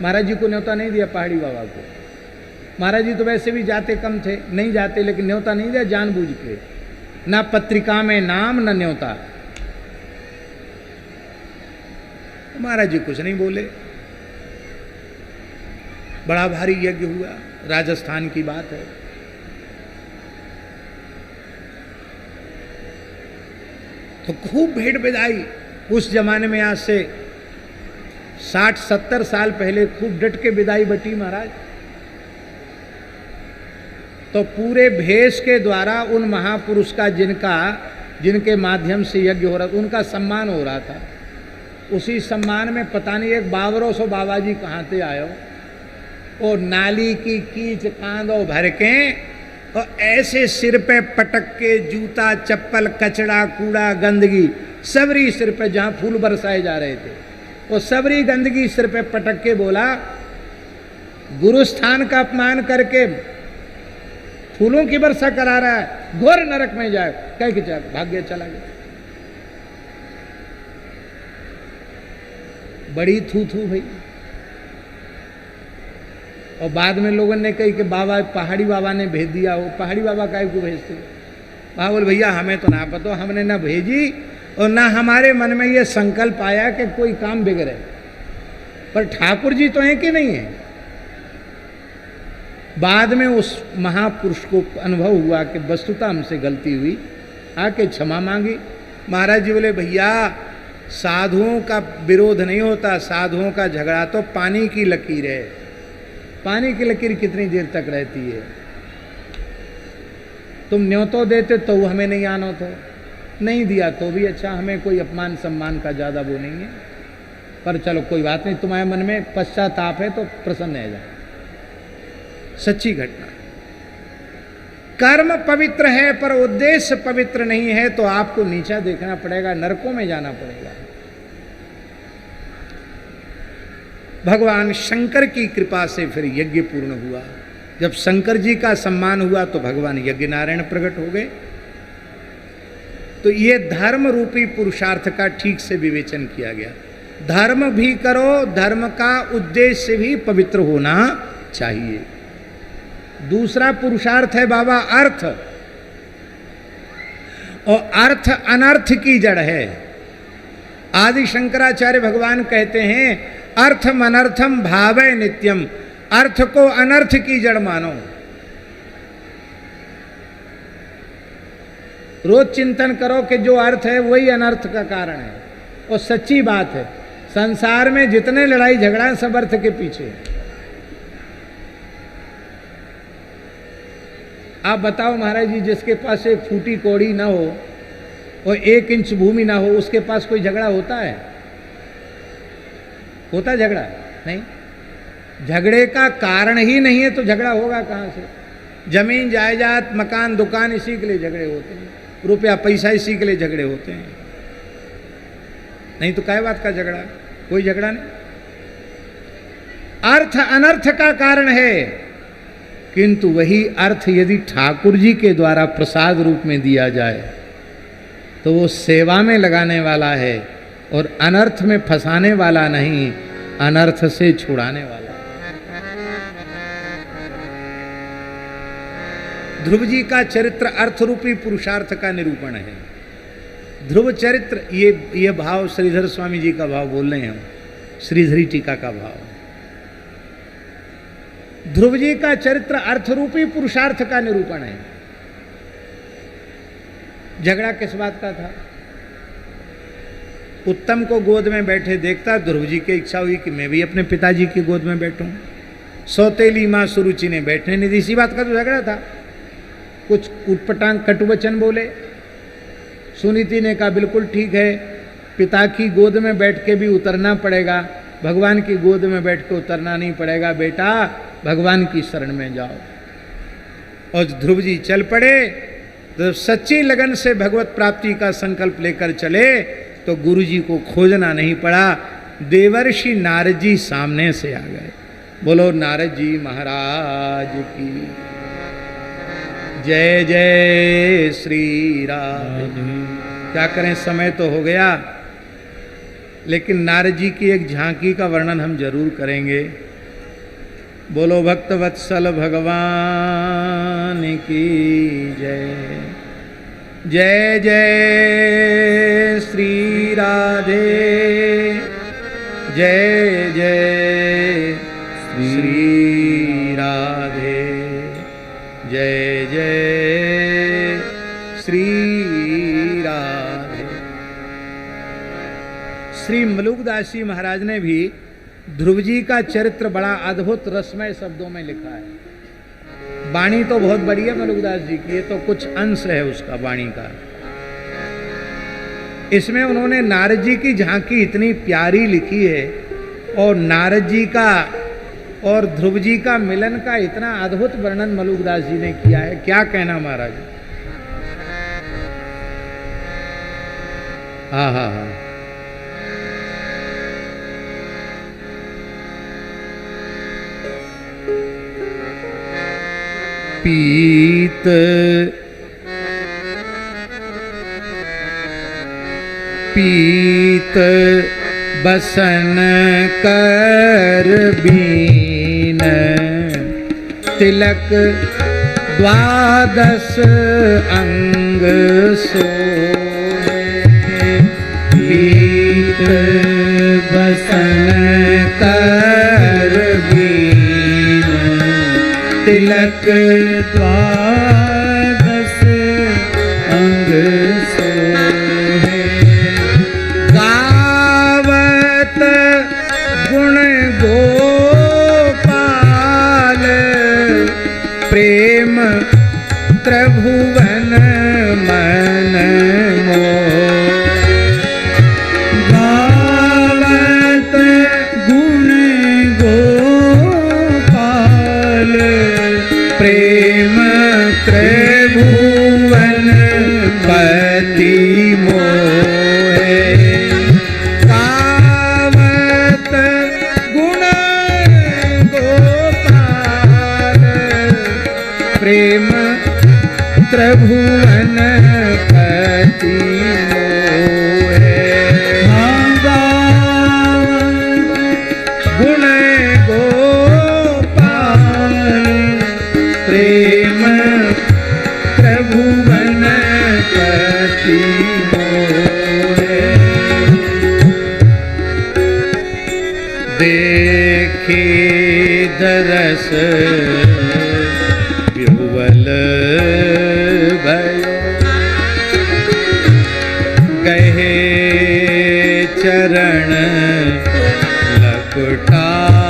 महाराज जी को न्योता नहीं दिया, पहाड़ी बाबा को। महाराज जी तो वैसे भी जाते कम थे, नहीं जाते, लेकिन न्योता नहीं दिया जानबूझ के। ना पत्रिका में नाम, ना न्योता। महाराज जी कुछ नहीं बोले। बड़ा भारी यज्ञ हुआ, राजस्थान की बात है। तो खूब भेड़ बिदाई। उस जमाने में आज से 60-70 साल पहले खूब डट के विदाई बटी महाराज। तो पूरे भेष के द्वारा उन महापुरुष का जिनके माध्यम से यज्ञ हो रहा था, उनका सम्मान हो रहा था। उसी सम्मान में पता नहीं एक 1200 बाबा जी कहाँ से आयो, और नाली की कीच कांदो भर के और ऐसे सिर पे पटक के जूता चप्पल कचड़ा कूड़ा गंदगी सबरी सिर पे, जहाँ फूल बरसाए जा रहे थे वो सबरी गंदगी सिर पे पटक के बोला, गुरु स्थान का अपमान करके फूलों की वर्षा करा रहा है, घोर नरक में जाए। कह के चल भाग्य चला गया। बड़ी थू भाई। और बाद में लोगों ने कही कि बाबा पहाड़ी बाबा ने भेज दिया हो। पहाड़ी बाबा काहे को भेजते? बाबा बोले भैया हमें तो ना पता, हमने ना भेजी और ना हमारे मन में ये संकल्प आया कि कोई काम बिगड़े। पर ठाकुर जी तो हैं कि नहीं है। बाद में उस महापुरुष को अनुभव हुआ कि वस्तुतः हमसे गलती हुई, आके क्षमा मांगी। महाराज जी बोले भैया साधुओं का विरोध नहीं होता, साधुओं का झगड़ा तो पानी की लकीर है। पानी की लकीर कितनी देर तक रहती है? तुम न्योतो देते तो हमें नहीं आना था, नहीं दिया तो भी अच्छा, हमें कोई अपमान सम्मान का ज़्यादा वो नहीं है। पर चलो कोई बात नहीं, तुम्हारे मन में पश्चाताप है तो प्रसन्न है जा। सच्ची घटना। कर्म पवित्र है पर उद्देश्य पवित्र नहीं है तो आपको नीचा देखना पड़ेगा, नरकों में जाना पड़ेगा। भगवान शंकर की कृपा से फिर यज्ञ पूर्ण हुआ। जब शंकर जी का सम्मान हुआ तो भगवान यज्ञ नारायण प्रकट हो गए। तो ये धर्म रूपी पुरुषार्थ का ठीक से विवेचन किया गया। धर्म भी करो, धर्म का उद्देश्य भी पवित्र होना चाहिए। दूसरा पुरुषार्थ है बाबा अर्थ, और अर्थ अनर्थ की जड़ है। आदि शंकराचार्य भगवान कहते हैं अर्थम अनर्थम भावय नित्यम, अर्थ को अनर्थ की जड़ मानो। रोज चिंतन करो कि जो अर्थ है वही अनर्थ का कारण है, और सच्ची बात है। संसार में जितने लड़ाई झगड़ा सब अर्थ के पीछे है। आप बताओ महाराज जी, जिसके पास एक फूटी कौड़ी ना हो और 1 इंच भूमि ना हो, उसके पास कोई झगड़ा होता है? होता झगड़ा? नहीं। झगड़े का कारण ही नहीं है तो झगड़ा होगा कहां से? जमीन जायदाद मकान दुकान इसी के लिए झगड़े होते हैं, रुपया पैसा इसी के लिए झगड़े होते हैं, नहीं तो काय बात का झगड़ा? कोई झगड़ा नहीं। अर्थ अनर्थ का कारण है, किंतु वही अर्थ यदि ठाकुर जी के द्वारा प्रसाद रूप में दिया जाए तो वो सेवा में लगाने वाला है, और अनर्थ में फंसाने वाला नहीं, अनर्थ से छुड़ाने वाला। ध्रुव जी का चरित्र अर्थ रूपी पुरुषार्थ का निरूपण है। ध्रुव चरित्र, ये भाव श्रीधर स्वामी जी का भाव बोल रहे हैं हम, श्रीधरी टीका का भाव। ध्रुव जी का चरित्र अर्थ रूपी पुरुषार्थ का निरूपण है। झगड़ा किस बात का था? उत्तम को गोद में बैठे देखता, ध्रुव जी की इच्छा हुई कि मैं भी अपने पिताजी की गोद में बैठूं। सौतेली मां सुरुचि ने बैठने नहीं दी, इसी बात का तो झगड़ा था। कुछ उटपटांग कटुवचन बोले। सुनीति ने कहा बिल्कुल ठीक है, पिता की गोद में बैठ के भी उतरना पड़ेगा, भगवान की गोद में बैठ के उतरना नहीं पड़ेगा, बेटा भगवान की शरण में जाओ। और ध्रुव जी चल पड़े। तो सच्ची लगन से भगवत प्राप्ति का संकल्प लेकर चले तो गुरु जी को खोजना नहीं पड़ा, देवर्षि नारद जी सामने से आ गए। बोलो नारद जी महाराज की जय जय श्री राधे। क्या करें, समय तो हो गया, लेकिन नारद जी की एक झांकी का वर्णन हम जरूर करेंगे। बोलो भक्त वत्सल भगवान की जय। जय जय श्री राधे, जय जय श्री राधे, जय जय श्री राधे। श्री मलुकदास जी महाराज ने भी ध्रुव जी का चरित्र बड़ा अद्भुत रसमय शब्दों में लिखा है। वाणी तो बहुत बड़ी है मलुकदास जी की, ये तो कुछ अंश है उसका वाणी का। इसमें उन्होंने नारद जी की झांकी इतनी प्यारी लिखी है, और नारद जी का और ध्रुव जी का मिलन का इतना अद्भुत वर्णन मलुकदास जी ने किया है, क्या कहना महाराज। हाँ हाँ हाँ। पीत पीत बसन कर बीन, तिलक द्वादश अंग सोहे। पीत बसन कर बीन, तिलक द्वादश अंग सोहे। गावत गुण गोपाल, प्रेम त्रिभुवन मन मोह। गावत गुण गोपाल, प्रेम पति मोहे गावत गुण गोपाल प्रेम त्रिभुवन पति मोहे गुण गोपाल प्रेम त्रिभुवन पति मोहे देखे दरस विह्वल भयो गहे चरण लपटाई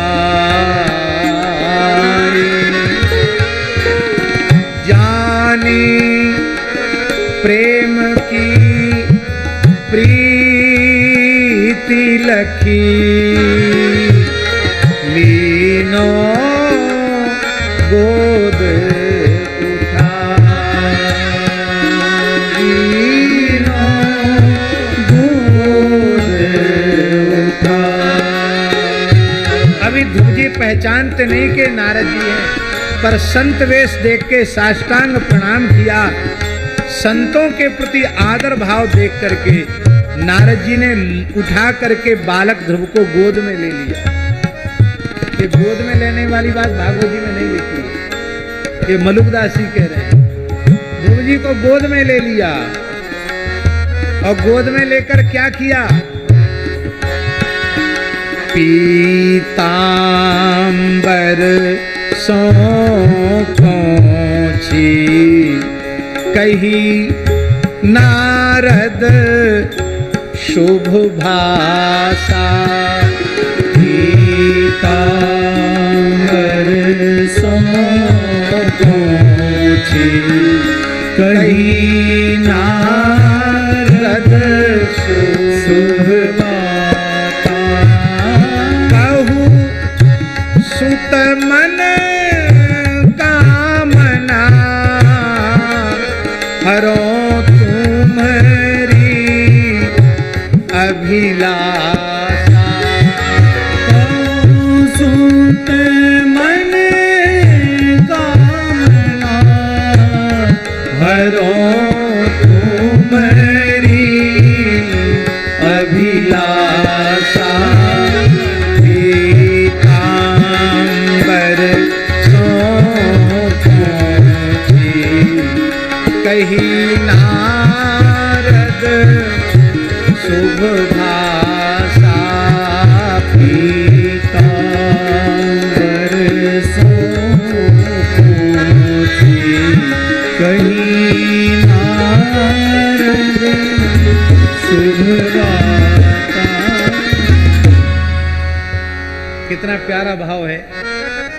जानी प्रेम की प्रीति लखी लीनो गोद उठा लीनो गोद उठा। अभी ध्रुव जी पहचानते नहीं कि नारद जी हैं, पर संत वेश देख के साष्टांग प्रणाम किया। संतों के प्रति आदर भाव देख करके नारद जी ने उठा करके बालक ध्रुव को गोद में ले लिया। ये गोद में लेने वाली बात भागवत जी में नहीं लिखी है, ये मलुकदास जी कह रहे हैं। ध्रुव जी को गोद में ले लिया और गोद में लेकर क्या किया? पीतांबर सो पहुंची कही नारद शुभ भाषा पीतांबर सो पहुंची कही नारद शुभ सुत मन कामना हरो तुम्हारी अभिलाषा सुत मन कामना हरो तुम्हारी अभिलाषा कही नारद शुभ भाषा पीतांबर सो पहुंची कही नारद शुभ भाषा। कितना प्यारा भाव है।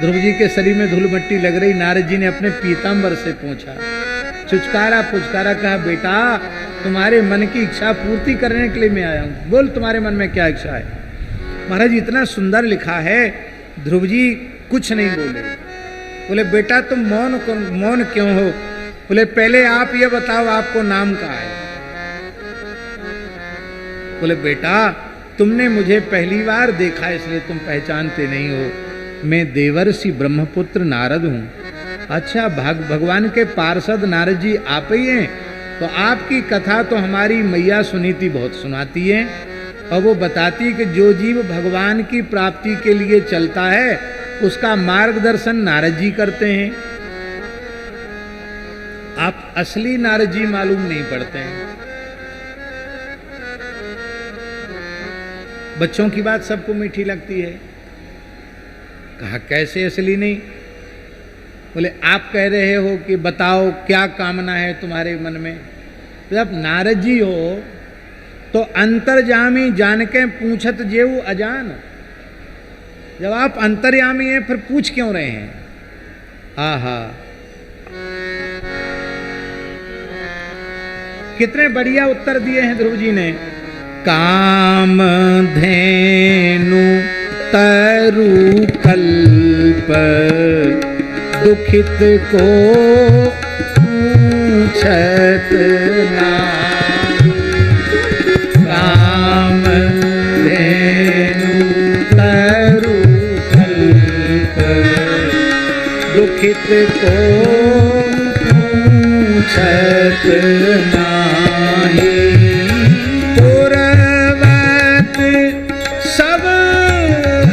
ध्रुव जी के शरीर में धूल मट्टी लग रही, नारद जी ने अपने पीतांबर से पूछा, चुचकारा पुचकारा, कहा बेटा तुम्हारे मन की इच्छा पूर्ति करने के लिए मैं आया हूं, बोल तुम्हारे मन में क्या इच्छा है। महाराज इतना सुंदर लिखा है, ध्रुव जी कुछ नहीं बोले। बोले बेटा तुम मौन क्यों हो? बोले पहले आप ये बताओ आपको नाम क्या है। बोले बेटा तुमने मुझे पहली बार देखा इसलिए तुम पहचानते नहीं हो, मैं देवर्षि ब्रह्मपुत्र नारद हूं। अच्छा भगवान के पार्षद नारद जी आप ही हैं? तो आपकी कथा तो हमारी मैया सुनीति बहुत सुनाती है, और वो बताती है कि जो जीव भगवान की प्राप्ति के लिए चलता है उसका मार्गदर्शन नारद जी करते हैं। आप असली नारद जी मालूम नहीं पड़ते हैं। बच्चों की बात सबको मीठी लगती है। कहा कैसे असली नहीं? बोले आप कह रहे हो कि बताओ क्या कामना है तुम्हारे मन में। जब नारद जी हो तो अंतर्यामी जान के पूछत जेऊ अजान। जब आप अंतर्यामी हैं फिर पूछ क्यों रहे हैं? आहा कितने बढ़िया उत्तर दिए हैं ध्रुव जी ने। काम धेनु तरु कल्प दुखित को पूछत ना। हित को पूछत नाही। पूर्वत सब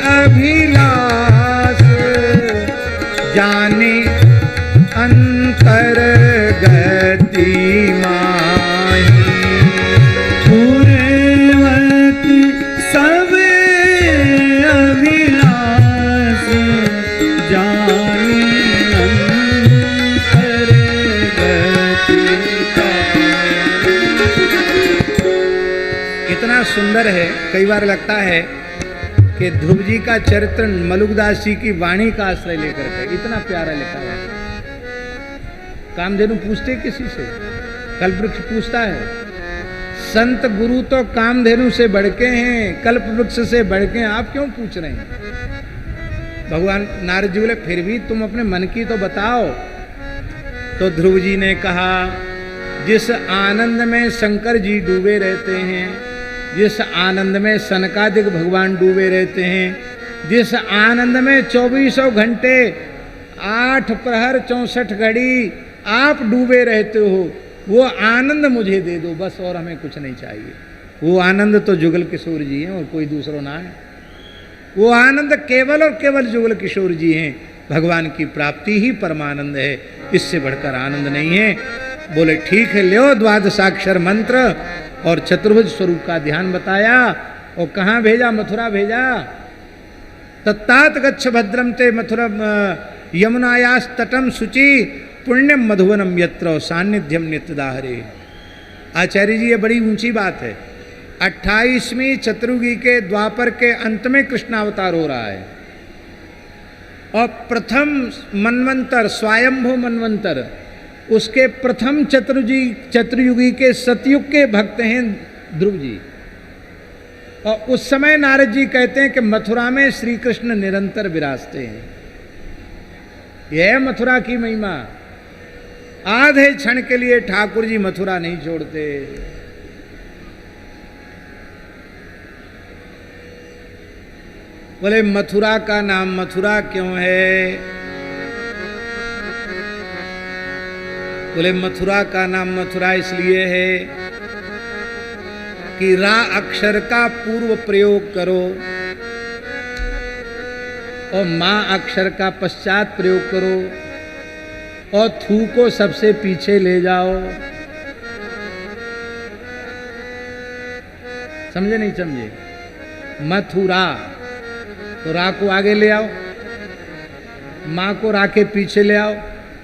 अभिलाष जाने अंतर गति माही। पूर्वत सब अभिलाष जाने अंतर गति पाही। इतना सुंदर है, कई बार लगता है कि ध्रुव जी का चरित्र मलुकदास जी की वाणी का आश्रय लेकर के इतना प्यारा लिखा है। कामधेनु पूछते किसी से, कल्पवृक्ष पूछता है। संत गुरु तो कामधेनु से बढ़ के हैं, कल्पवृक्ष से बढ़ के हैं, आप क्यों पूछ रहे हैं? भगवान नारद जी बोले फिर भी तुम अपने मन की तो बताओ। तो ध्रुव जी ने कहा, जिस आनंद में शंकर जी डूबे रहते हैं, जिस आनंद में सनकादिक भगवान डूबे रहते हैं, जिस आनंद में 24 घंटे 8 प्रहर 64 घड़ी आप डूबे रहते हो, वो आनंद मुझे दे दो बस, और हमें कुछ नहीं चाहिए। वो आनंद तो जुगल किशोर जी हैं और कोई दूसरा ना है। वो आनंद केवल और केवल जुगल किशोर जी हैं। भगवान की प्राप्ति ही परमानंद है, इससे बढ़कर आनंद नहीं है। बोले ठीक है, ले द्वादशाक्षर मंत्र और चतुर्भुज स्वरूप का ध्यान बताया। और कहाँ भेजा? मथुरा भेजा। तत्तात गच्छ भद्रम ते मथुरा यमुनायास तटम शुचि पुण्यम मधुवनम यत्र सान्निध्यम नित्यदाहरे। आचार्य जी, ये बड़ी ऊंची बात है। 28वीं चतुर्युगी के द्वापर के अंत में कृष्णावतार हो रहा है और प्रथम मनवंतर, स्वयंभू मनवंतर, उसके प्रथम चतुर्युगी के सतयुग के भक्त हैं ध्रुव जी। और उस समय नारद जी कहते हैं कि मथुरा में श्री कृष्ण निरंतर विराजते हैं। यह है मथुरा की महिमा। आधे क्षण के लिए ठाकुर जी मथुरा नहीं छोड़ते। बोले मथुरा का नाम मथुरा क्यों है? बोले मथुरा का नाम मथुरा इसलिए है कि रा अक्षर का पूर्व प्रयोग करो और मां अक्षर का पश्चात प्रयोग करो और थू को सबसे पीछे ले जाओ। समझे नहीं समझे? मथुरा तो रा को आगे ले आओ, मां को रा के पीछे ले आओ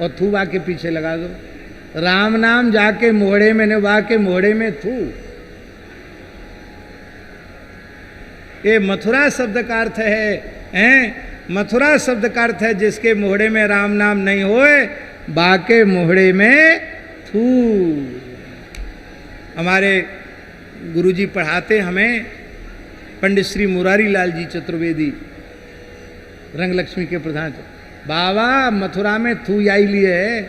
और थू वा के पीछे लगा दो। राम नाम जाके मोहड़े में, ने वा के मोहड़े में थू। ये मथुरा शब्द का अर्थ है, मथुरा शब्द का अर्थ है जिसके मोहड़े में राम नाम नहीं होए, बाके मोहड़े में थू। हमारे गुरुजी पढ़ाते हमें, पंडित श्री मुरारी लाल जी चतुर्वेदी, रंग लक्ष्मी के प्रधान। बाबा मथुरा में थू आई लिए है,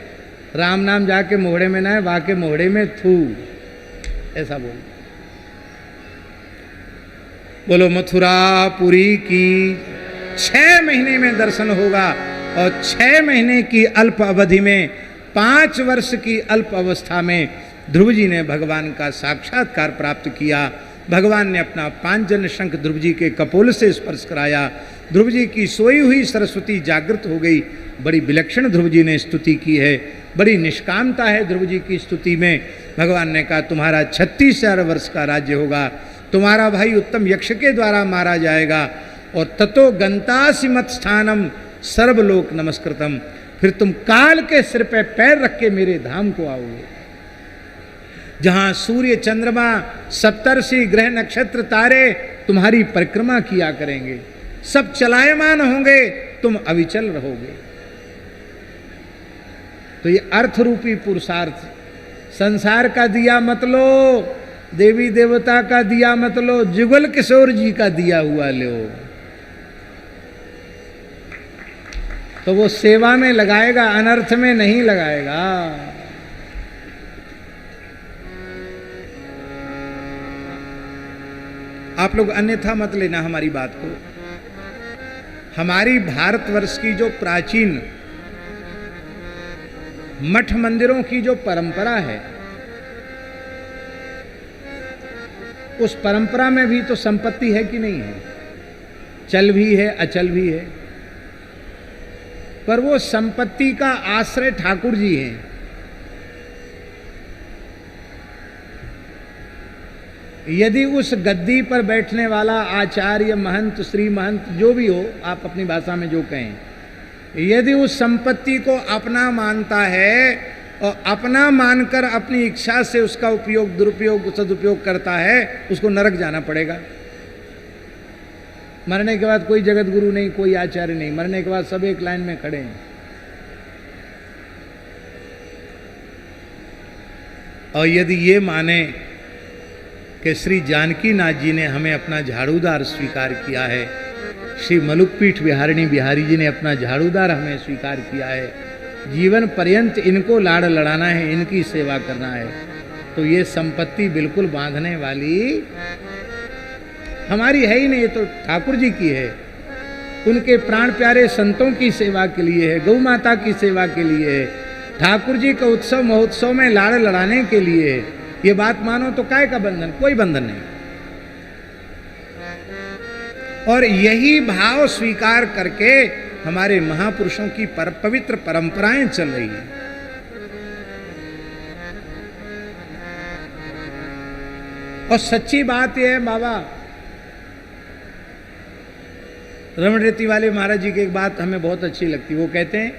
राम नाम जाके मोहड़े में ना है, बाके मोहड़े में थू, ऐसा बोलो मथुरापुरी की 6 महीने में दर्शन होगा और 6 महीने की अल्प अवधि में 5 वर्ष की अल्प अवस्था में ध्रुव जी ने भगवान का साक्षात्कार प्राप्त किया। भगवान ने अपना पांचजन्य शंख ध्रुव जी के कपोल से स्पर्श कराया। ध्रुव जी की सोई हुई सरस्वती जागृत हो गई। बड़ी विलक्षण ध्रुव जी ने स्तुति की है, बड़ी निष्कामता है ध्रुव जी की स्तुति में। भगवान ने कहा तुम्हारा 36,000 वर्ष का राज्य होगा, तुम्हारा भाई उत्तम यक्ष के द्वारा मारा जाएगा और ततो गंतासि मत स्थानम सर्वलोक नमस्कृतम, फिर तुम काल के सिर पे पैर रख के मेरे धाम को आओगे, जहां सूर्य चंद्रमा सप्तर्षि ग्रह नक्षत्र तारे तुम्हारी परिक्रमा किया करेंगे, सब चलायमान होंगे, तुम अविचल रहोगे। तो ये अर्थ रूपी पुरुषार्थ, संसार का दिया मत लो, देवी देवता का दिया मत लो, जुगल किशोर जी का दिया हुआ लो, तो वो सेवा में लगाएगा, अनर्थ में नहीं लगाएगा। आप लोग अन्यथा मत लेना हमारी बात को। हमारी भारतवर्ष की जो प्राचीन मठ मंदिरों की जो परंपरा है, उस परंपरा में भी तो संपत्ति है कि नहीं है? चल भी है, अचल भी है, पर वो संपत्ति का आश्रय ठाकुर जी हैं। यदि उस गद्दी पर बैठने वाला आचार्य, महंत, श्री महंत, जो भी हो, आप अपनी भाषा में जो कहें, यदि उस संपत्ति को अपना मानता है और अपना मानकर अपनी इच्छा से उसका उपयोग, दुरुपयोग, सदुपयोग करता है, उसको नरक जाना पड़ेगा। मरने के बाद कोई जगत गुरु नहीं, कोई आचार्य नहीं, मरने के बाद सब एक लाइन में खड़े हैं। और यदि ये माने कि श्री जानकी नाथ जी ने हमें अपना झाड़ूदार स्वीकार किया है, श्री मलुकपीठ बिहारिणी बिहारी जी ने अपना झाड़ूदार हमें स्वीकार किया है, जीवन पर्यंत इनको लाड़ लड़ाना है, इनकी सेवा करना है, तो ये संपत्ति बिल्कुल बांधने वाली हमारी है ही नहीं, ये तो ठाकुर जी की है। उनके प्राण प्यारे संतों की सेवा के लिए है, गौ माता की सेवा के लिए है, ठाकुर जी का उत्सव महोत्सव में लाड़ लड़ाने के लिए है। ये बात मानो तो काय का बंधन? कोई बंधन नहीं। और यही भाव स्वीकार करके हमारे महापुरुषों की पवित्र परंपराएं चल रही हैं। और सच्ची बात यह है बाबा, रमण रेती वाले महाराज जी की एक बात हमें बहुत अच्छी लगती, वो कहते हैं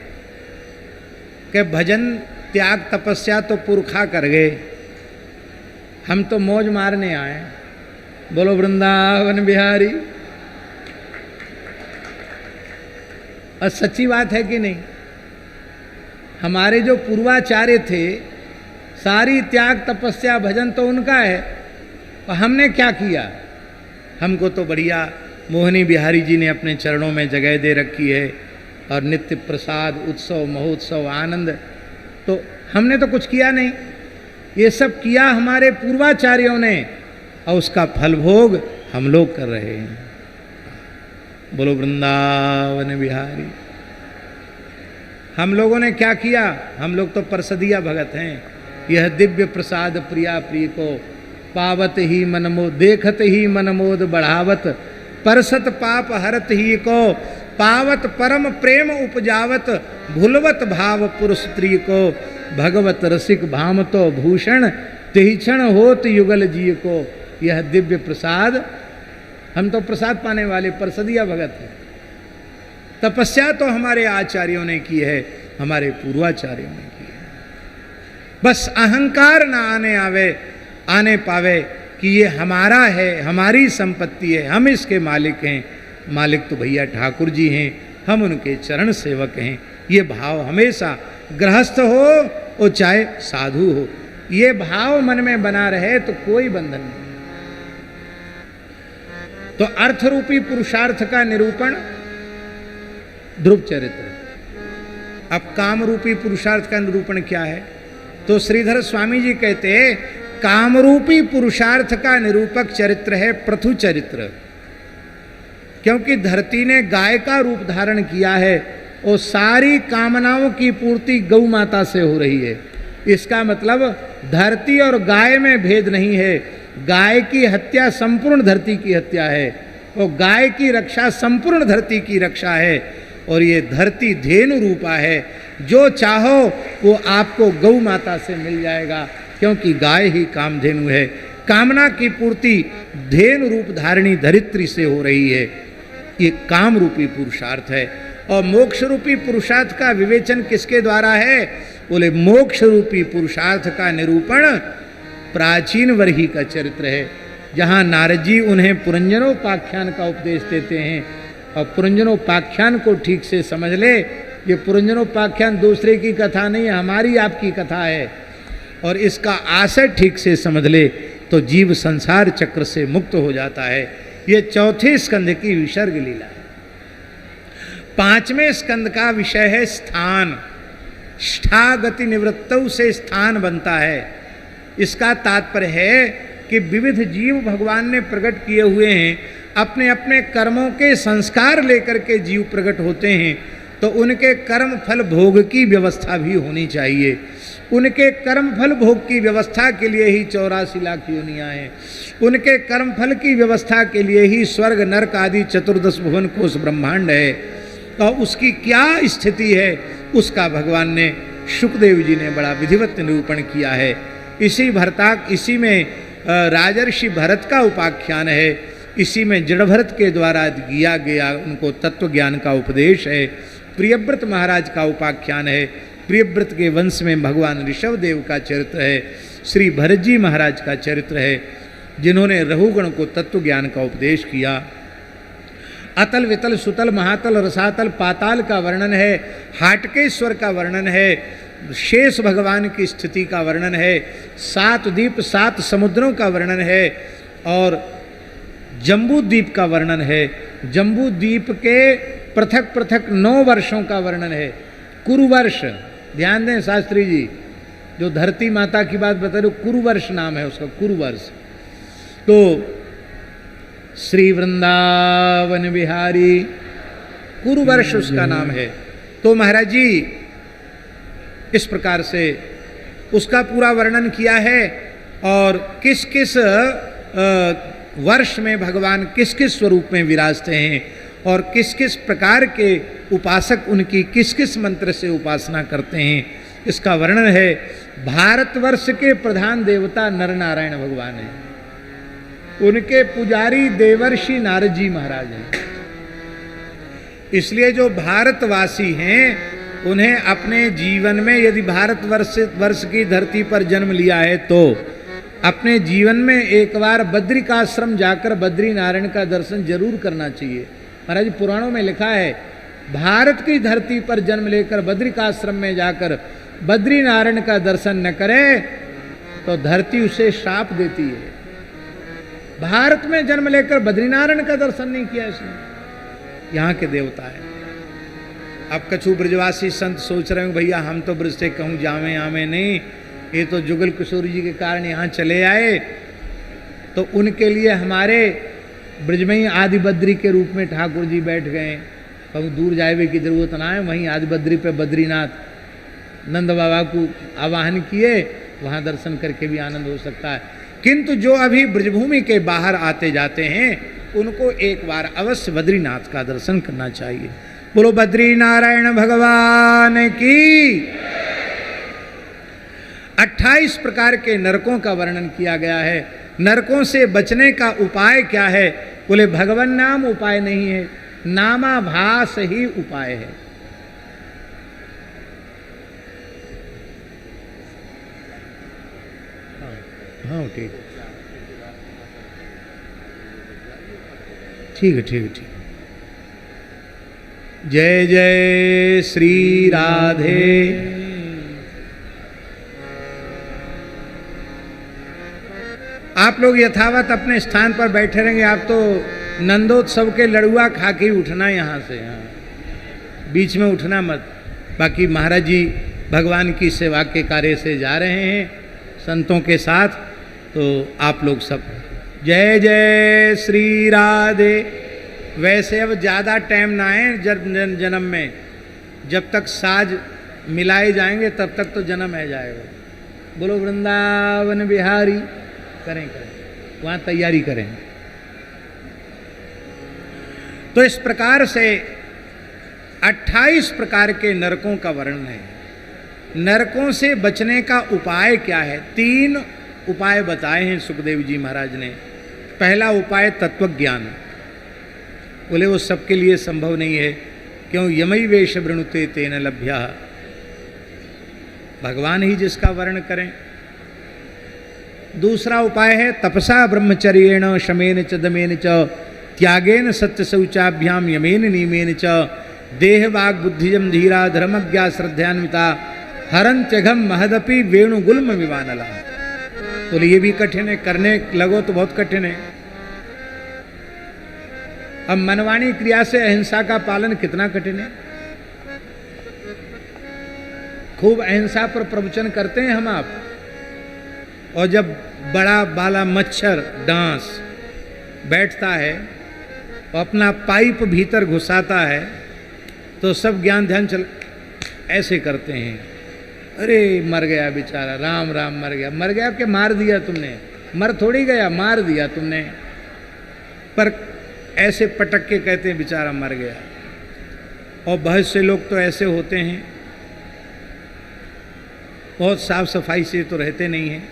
कि भजन त्याग तपस्या तो पुरखा कर गए, हम तो मौज मारने आए। बोलो वृंदावन बिहारी। और सच्ची बात है कि नहीं? हमारे जो पूर्वाचार्य थे, सारी त्याग तपस्या भजन तो उनका है, और हमने क्या किया? हमको तो बढ़िया मोहनी बिहारी जी ने अपने चरणों में जगह दे रखी है, और नित्य प्रसाद, उत्सव, महोत्सव, आनंद, तो हमने तो कुछ किया नहीं। ये सब किया हमारे पूर्वाचार्यों ने, और उसका फल भोग हम लोग कर रहे हैं। बोलो वृंदावन बिहारी। हम लोगों ने क्या किया? हम लोग तो परसदिया भगत हैं। यह दिव्य प्रसाद प्रिया प्रिय को पावत ही मनमोद, देखत ही मनमोद बढ़ावत, परसत पाप हरत ही को पावत परम प्रेम उपजावत, भूलवत भाव पुरुष स्त्री को भगवत रसिक भाम तो भूषण, तिहिक्षण होत युगल जी को। यह दिव्य प्रसाद, हम तो प्रसाद पाने वाले परसदिया भगत हैं। तपस्या तो हमारे आचार्यों ने की है, हमारे पूर्वाचार्यों ने की है। बस अहंकार ना आने पावे कि ये हमारा है, हमारी संपत्ति है, हम इसके मालिक हैं। मालिक तो भैया ठाकुर जी हैं, हम उनके चरण सेवक हैं। ये भाव हमेशा गृहस्थ हो और चाहे साधु हो, ये भाव मन में बना रहे तो कोई बंधन नहीं। तो अर्थ रूपी पुरुषार्थ का निरूपण ध्रुव चरित्र। अब काम रूपी पुरुषार्थ का निरूपण क्या है? तो श्रीधर स्वामी जी कहते हैं काम रूपी पुरुषार्थ का निरूपक चरित्र है पृथु चरित्र। क्योंकि धरती ने गाय का रूप धारण किया है और सारी कामनाओं की पूर्ति गौ माता से हो रही है। इसका मतलब धरती और गाय में भेद नहीं है। गाय की हत्या संपूर्ण धरती की हत्या है और गाय की रक्षा संपूर्ण धरती की रक्षा है। और ये धरती धेनु रूपा है, जो चाहो वो आपको गौ माता से मिल जाएगा, क्योंकि गाय ही कामधेनु है। कामना की पूर्ति धेनु रूप धारणी धरित्री से हो रही है। ये काम रूपी पुरुषार्थ है। और मोक्ष रूपी पुरुषार्थ का विवेचन किसके द्वारा है? बोले मोक्ष रूपी पुरुषार्थ का निरूपण प्राचीन वर्ही का चरित्र है, जहाँ नारद जी उन्हें पुरंजनोपाख्यान का उपदेश देते हैं। और पुरंजनोपाख्यान को ठीक से समझ ले, ये पुरंजनोपाख्यान दूसरे की कथा नहीं है, हमारी आपकी कथा है। और इसका आशय ठीक से समझ ले तो जीव संसार चक्र से मुक्त हो जाता है। ये चौथे स्कंध की विसर्ग लीला है। पांचवें स्कंद का विषय है स्थान। ष्ठा गति निवृत्तौ से स्थान बनता है। इसका तात्पर्य है कि विविध जीव भगवान ने प्रकट किए हुए हैं, अपने अपने कर्मों के संस्कार लेकर के जीव प्रकट होते हैं। तो उनके कर्म फल भोग की व्यवस्था भी होनी चाहिए। उनके कर्म फल भोग की व्यवस्था के लिए ही 84 लाख योनियां हैं। उनके कर्म फल की व्यवस्था के लिए ही स्वर्ग नरक आदि 14 भुवन कोश ब्रह्मांड है। और उसकी क्या स्थिति है उसका भगवान ने शुकदेव जी ने बड़ा विधिवत निरूपण किया है। इसी में राजर्षि भरत का उपाख्यान है। इसी में जड़ भरत के द्वारा किया गया उनको तत्व ज्ञान का उपदेश है। प्रियव्रत महाराज का उपाख्यान है। प्रियव्रत के वंश में भगवान ऋषभ देव का चरित्र है। श्री भरत जी महाराज का चरित्र है, जिन्होंने रहुगण को तत्व ज्ञान का उपदेश किया। अतल वितल सुतल महातल रसातल पाताल का वर्णन है। हाटकेश्वर का वर्णन है। शेष भगवान की स्थिति का वर्णन है। 7 द्वीप 7 समुद्रों का वर्णन है। और जम्बू द्वीप का वर्णन है। जम्बू द्वीप के पृथक पृथक 9 वर्षों का वर्णन है। कुरुवर्ष, ध्यान दें शास्त्री जी, जो धरती माता की बात बता रहे, कुरुवर्ष नाम है उसका, कुरुवर्ष। तो श्री वृंदावन बिहारी कुरुवर्ष उसका नाम है। तो महाराज जी इस प्रकार से उसका पूरा वर्णन किया है। और किस किस वर्ष में भगवान किस किस स्वरूप में विराजते हैं और किस किस प्रकार के उपासक उनकी किस किस मंत्र से उपासना करते हैं, इसका वर्णन है। भारतवर्ष के प्रधान देवता नर नारायण भगवान हैं। उनके पुजारी देवर्षि नारद जी महाराज हैं। इसलिए जो भारतवासी हैं उन्हें अपने जीवन में, यदि भारतवर्ष की धरती पर जन्म लिया है, तो अपने जीवन में एक बार बद्रिकाश्रम जाकर बद्री नारायण का दर्शन जरूर करना चाहिए। महाराज पुराणों में लिखा है, भारत की धरती पर जन्म लेकर बद्रिकाश्रम में जाकर बद्री नारायण का दर्शन न करे तो धरती उसे श्राप देती है। भारत में जन्म लेकर बद्रीनारायण का दर्शन नहीं किया इसने, यहाँ के देवता है। अब कछु ब्रजवासी संत सोच रहे हैं भैया हम तो ब्रज से कहूँ जावे आवे नहीं, ये तो जुगल किशोर जी के कारण यहाँ चले आए, तो उनके लिए हमारे ब्रज में ही आदि बद्री के रूप में ठाकुर जी बैठ गए। कहूँ दूर जाए की जरूरत ना है, वहीं आदि बद्री पे बद्रीनाथ नंद बाबा को आवाहन किए, वहाँ दर्शन करके भी आनंद हो सकता है। किंतु जो अभी ब्रजभूमि के बाहर आते जाते हैं उनको एक बार अवश्य बद्रीनाथ का दर्शन करना चाहिए। बोलो बद्री नारायण भगवान की। 28 प्रकार के नरकों का वर्णन किया गया है। नरकों से बचने का उपाय क्या है? बोले भगवान नाम उपाय नहीं है, नामाभास ही उपाय है। हाँ ठीक ठीक है, ठीक है, ठीक। जय जय श्री राधे। आप लोग यथावत अपने स्थान पर बैठे रहेंगे। आप तो नंदोत्सव के लड़ुआ खा के उठना यहाँ से, यहाँ बीच में उठना मत। बाकी महाराज जी भगवान की सेवा के कार्य से जा रहे हैं संतों के साथ, तो आप लोग सब जय जय श्री राधे। वैसे अब ज़्यादा टाइम ना है जन्म में, जब तक साज मिलाए जाएंगे तब तक तो जन्म है जाएगा। बोलो वृंदावन बिहारी। करें वहाँ तैयारी करें। तो इस प्रकार से 28 प्रकार के नरकों का वर्णन है। नरकों से बचने का उपाय क्या है? 3 उपाय बताए हैं सुखदेव जी महाराज ने। पहला उपाय तत्व ज्ञान। बोले वो सबके लिए संभव नहीं है, क्यों? यमई वेश वृणुते तेन लभ्या। भगवान ही जिसका वर्ण करें। दूसरा उपाय है तपसा ब्रह्मचर्येण शमेन च दमेन च त्यागेन सत्य शौचाभ्याम यमेन नियमेन च देह वाग बुद्धिजम धीरा धर्मज्ञा श्रद्धान्विता हरंत्यघम महदपि वेणुगुल्म विवानला। तो ये भी कठिन है, करने लगो तो बहुत कठिन है। अब मनवाणी क्रिया से अहिंसा का पालन कितना कठिन है। खूब अहिंसा पर प्रवचन करते हैं हम आप, और जब बड़ा बाला मच्छर डांस बैठता है और अपना पाइप भीतर घुसाता है तो सब ज्ञान ध्यान चल ऐसे करते हैं, अरे मर गया बेचारा, राम राम मर गया। मर गया कि मार दिया तुमने? मर थोड़ी गया, मार दिया तुमने। पर ऐसे पटक के कहते हैं बेचारा मर गया। और बहुत से लोग तो ऐसे होते हैं, बहुत साफ सफाई से तो रहते नहीं हैं,